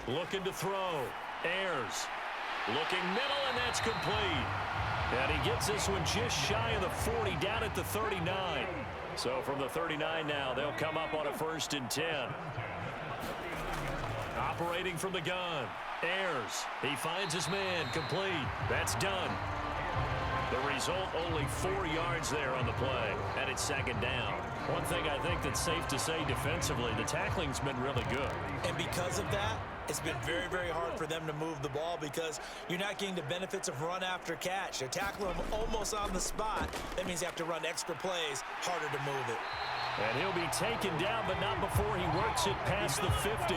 Looking to throw. Ayers. Looking middle, and that's complete. And he gets this one just shy of the 40, down at the 39. So from the 39 now, they'll come up on a 1st and 10. Operating from the gun. Ayers. He finds his man. Complete. That's done. The result, only 4 yards there on the play. And it's second down. One thing I think that's safe to say defensively, the tackling's been really good. And because of that, it's been very, very hard for them to move the ball because you're not getting the benefits of run after catch. They're tackling them almost on the spot. That means you have to run extra plays, harder to move it. And he'll be taken down, but not before he works it past the 50.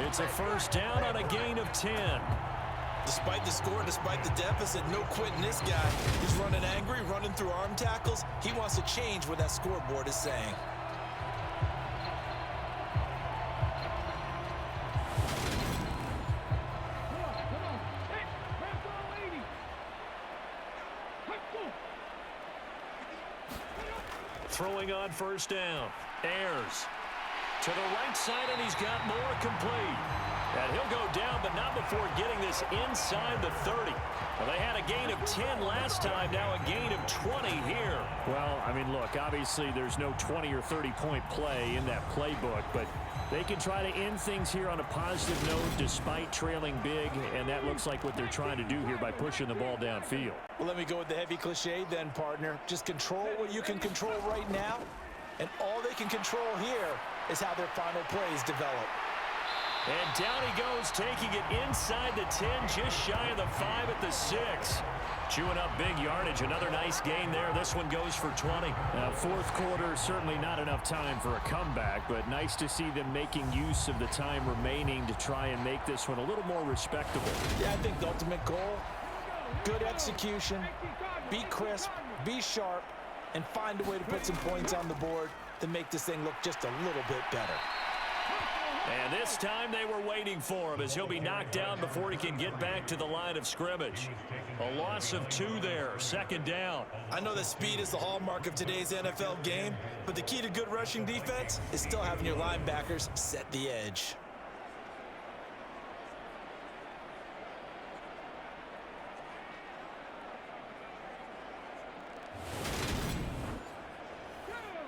It's a first down on a gain of 10. Despite the score, despite the deficit, no quitting this guy. He's running angry, running through arm tackles. He wants to change what that scoreboard is saying. Throwing on first down. Ayers to the right side, and he's got more complete. And he'll go down, but not before getting this inside the 30. Well, they had a gain of 10 last time, now a gain of 20 here. Well, I mean, look, obviously there's no 20 or 30-point play in that playbook, but they can try to end things here on a positive note despite trailing big, and that looks like what they're trying to do here by pushing the ball downfield. Well, let me go with the heavy cliche then, partner. Just control what you can control right now, and all they can control here is how their final plays develop. And down he goes, taking it inside the 10, just shy of the 5 at the 6. Chewing up big yardage. Another nice gain there. This one goes for 20. Fourth quarter, certainly not enough time for a comeback, but nice to see them making use of the time remaining to try and make this one a little more respectable. Yeah, I think the ultimate goal, good execution, be crisp, be sharp, and find a way to put some points on the board to make this thing look just a little bit better. And this time they were waiting for him as he'll be knocked down before he can get back to the line of scrimmage. A loss of 2 there, second down. I know that speed is the hallmark of today's NFL game, but the key to good rushing defense is still having your linebackers set the edge.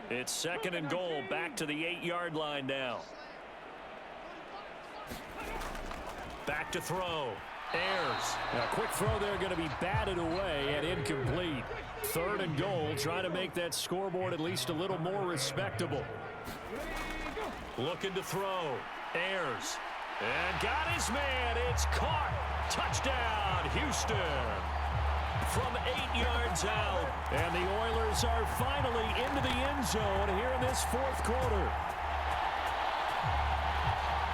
It's 2nd and goal, back to the 8-yard line now. Back to throw. Ayers. A quick throw there, going to be batted away and incomplete. 3rd and goal, trying to make that scoreboard at least a little more respectable. Looking to throw. Ayers. And got his man. It's caught. Touchdown, Houston. From 8 yards out. And the Oilers are finally into the end zone here in this 4th quarter.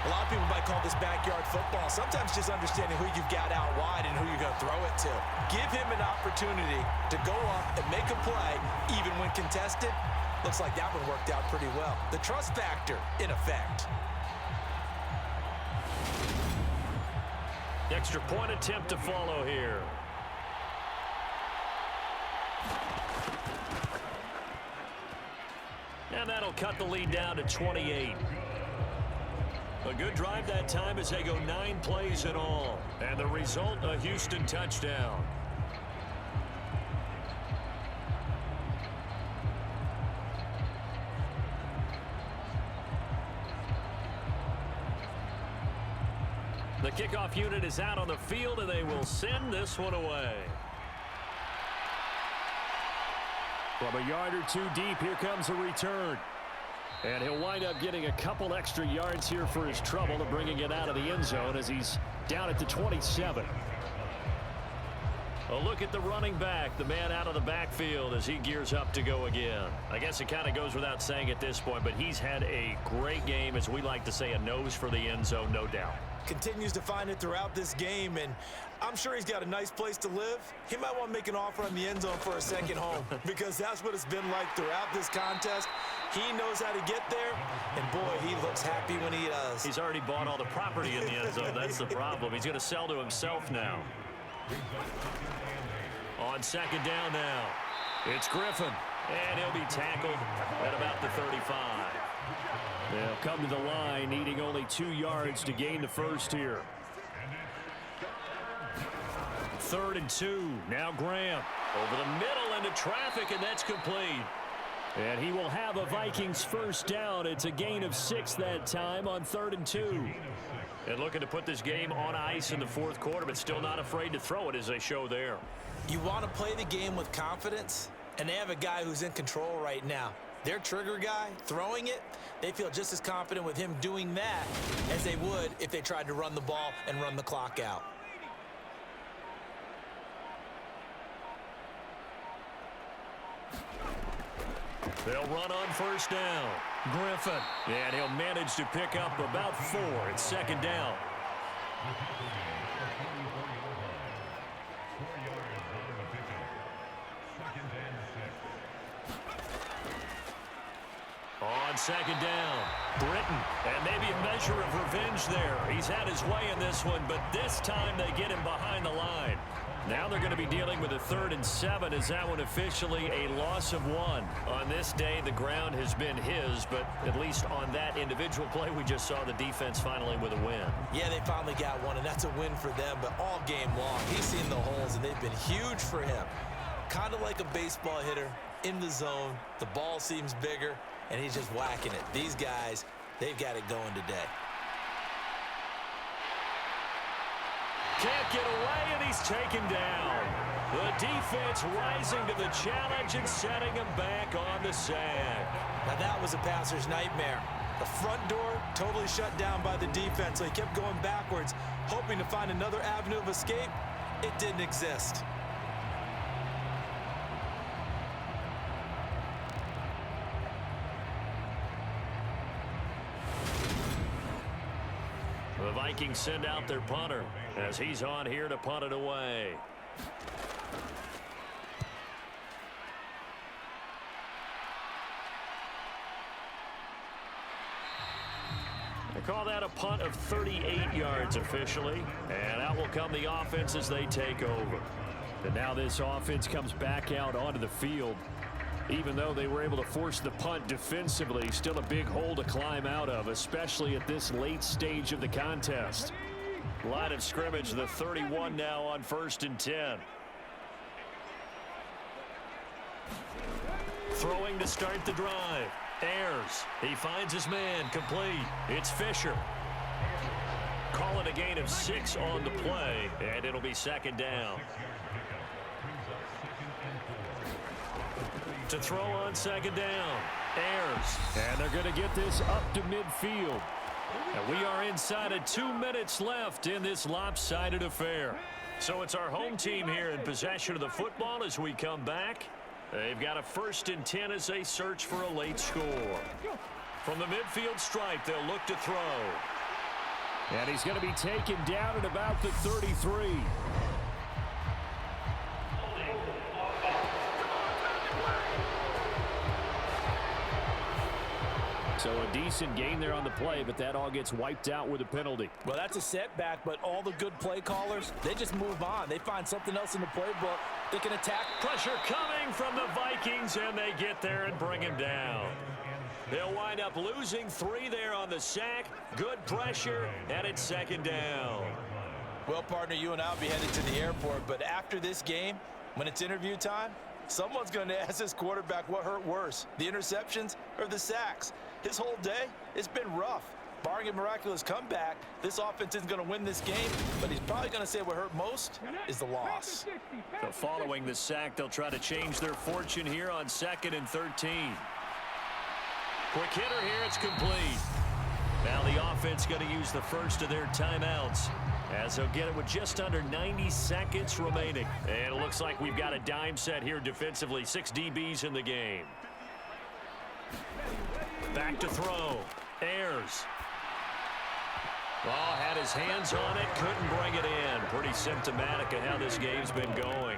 A lot of people might call this backyard football. Sometimes just understanding who you've got out wide and who you're going to throw it to. Give him an opportunity to go up and make a play, even when contested. Looks like that one worked out pretty well. The trust factor, in effect. Extra point attempt to follow here. And that'll cut the lead down to 28. A good drive that time as they go 9 plays in all. And the result, a Houston touchdown. The kickoff unit is out on the field, and they will send this one away. From a yard or 2 deep, here comes a return. And he'll wind up getting a couple extra yards here for his trouble to bringing it out of the end zone as he's down at the 27. A look at the running back, the man out of the backfield as he gears up to go again. I guess it kind of goes without saying at this point, but he's had a great game, as we like to say, a nose for the end zone, no doubt. Continues to find it throughout this game, and I'm sure he's got a nice place to live. He might want to make an offer on the end zone for a second home because that's what it's been like throughout this contest. He knows how to get there, and boy, he looks happy when he does. He's already bought all the property in the end zone. That's the problem. He's going to sell to himself now. On 2nd down now, it's Griffin, and he'll be tackled at about the 35. They'll come to the line, needing only 2 yards to gain the first here. 3rd and 2. Now Graham over the middle into traffic, and that's complete. And he will have a Vikings first down. It's a gain of 6 that time on 3rd and 2. And looking to put this game on ice in the 4th quarter, but still not afraid to throw it as they show there. You want to play the game with confidence, and they have a guy who's in control right now. Their trigger guy throwing it, they feel just as confident with him doing that as they would if they tried to run the ball and run the clock out. They'll run on first down. Griffin. And he'll manage to pick up about 4. It's 2nd down. On 2nd down, Britton. And maybe a measure of revenge there. He's had his way in this one, but this time they get him behind the line. Now they're going to be dealing with a 3rd and 7 as that one officially a loss of 1. On this day, the ground has been his, but at least on that individual play, we just saw the defense finally with a win. Yeah, they finally got one, and that's a win for them, but all game long, he's seen the holes, and they've been huge for him. Kind of like a baseball hitter in the zone. The ball seems bigger, and he's just whacking it. These guys, they've got it going today. Can't get away, and he's taken down. The defense rising to the challenge and setting him back on the sack. Now that was a passer's nightmare. The front door totally shut down by the defense, so he kept going backwards, hoping to find another avenue of escape. It didn't exist. The Vikings send out their punter as he's on here to punt it away. They call that a punt of 38 yards officially, and out will come the offense as they take over. And now this offense comes back out onto the field. Even though they were able to force the punt defensively, still a big hole to climb out of, especially at this late stage of the contest. Line of scrimmage, the 31 now on 1st and 10. Throwing to start the drive. Ayers. He finds his man. Complete. It's Fisher. Call it a gain of 6 on the play, and it'll be second down. To throw on second down. Ayers. And they're going to get this up to midfield. And we are inside of 2 minutes left in this lopsided affair. So it's our home team here in possession of the football as we come back. They've got a 1st and 10 as they search for a late score. From the midfield stripe, they'll look to throw. And he's going to be taken down at about the 33. So a decent gain there on the play, but that all gets wiped out with a penalty. Well, that's a setback, but all the good play callers, they just move on. They find something else in the playbook. They can attack. Pressure coming from the Vikings, and they get there and bring him down. They'll wind up losing 3 there on the sack. Good pressure, and it's second down. Well, partner, you and I will be headed to the airport, but after this game, when it's interview time, someone's going to ask this quarterback what hurt worse, the interceptions or the sacks. His whole day, it's been rough. Barring a miraculous comeback, this offense isn't going to win this game, but he's probably going to say what hurt most is the loss. So following the sack, they'll try to change their fortune here on 2nd and 13. Quick hitter here, it's complete. Now the offense going to use the first of their timeouts as they'll get it with just under 90 seconds remaining. And it looks like we've got a dime set here defensively. 6 DBs in the game. Back to throw. Ayers. Oh, had his hands on it, couldn't bring it in. Pretty symptomatic of how this game's been going.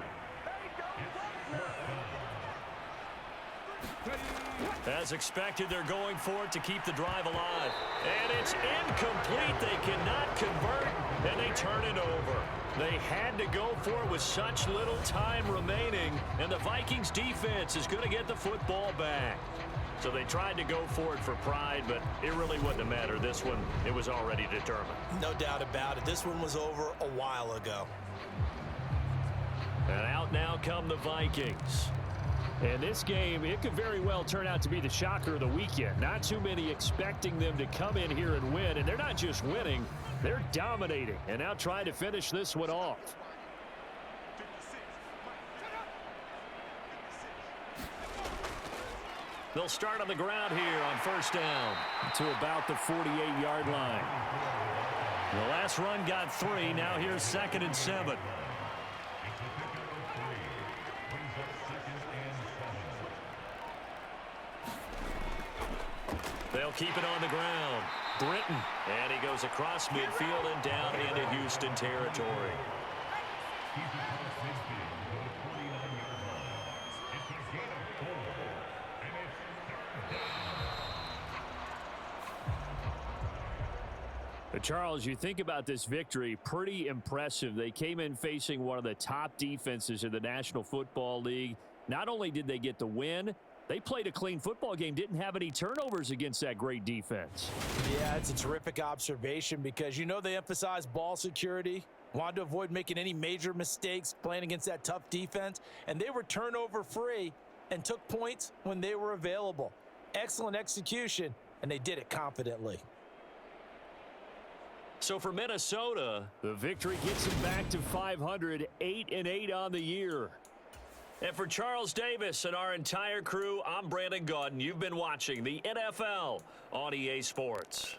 As expected, they're going for it to keep the drive alive. And it's incomplete. They cannot convert, and they turn it over. They had to go for it with such little time remaining, and the Vikings defense is going to get the football back. So they tried to go for it for pride, but it really wouldn't have mattered. This one, it was already determined. No doubt about it. This one was over a while ago. And out now come the Vikings. And this game, it could very well turn out to be the shocker of the weekend. Not too many expecting them to come in here and win. And they're not just winning, they're dominating. And now trying to finish this one off. They'll start on the ground here on 1st down. To about the 48-yard line. The last run got 3. Now here's 2nd and 7. They'll keep it on the ground. Britton. And he goes across midfield and down into Houston territory. But Charles, you think about this victory, pretty impressive. They came in facing one of the top defenses in the National Football League. Not only did they get the win, they played a clean football game, didn't have any turnovers against that great defense. Yeah, it's a terrific observation because you know they emphasize ball security, wanted to avoid making any major mistakes playing against that tough defense, and they were turnover free and took points when they were available. Excellent execution, and they did it confidently. So for Minnesota, the victory gets them back to 500, 8-8 on the year. And for Charles Davis and our entire crew, I'm Brandon Gaudin. You've been watching the NFL on EA Sports.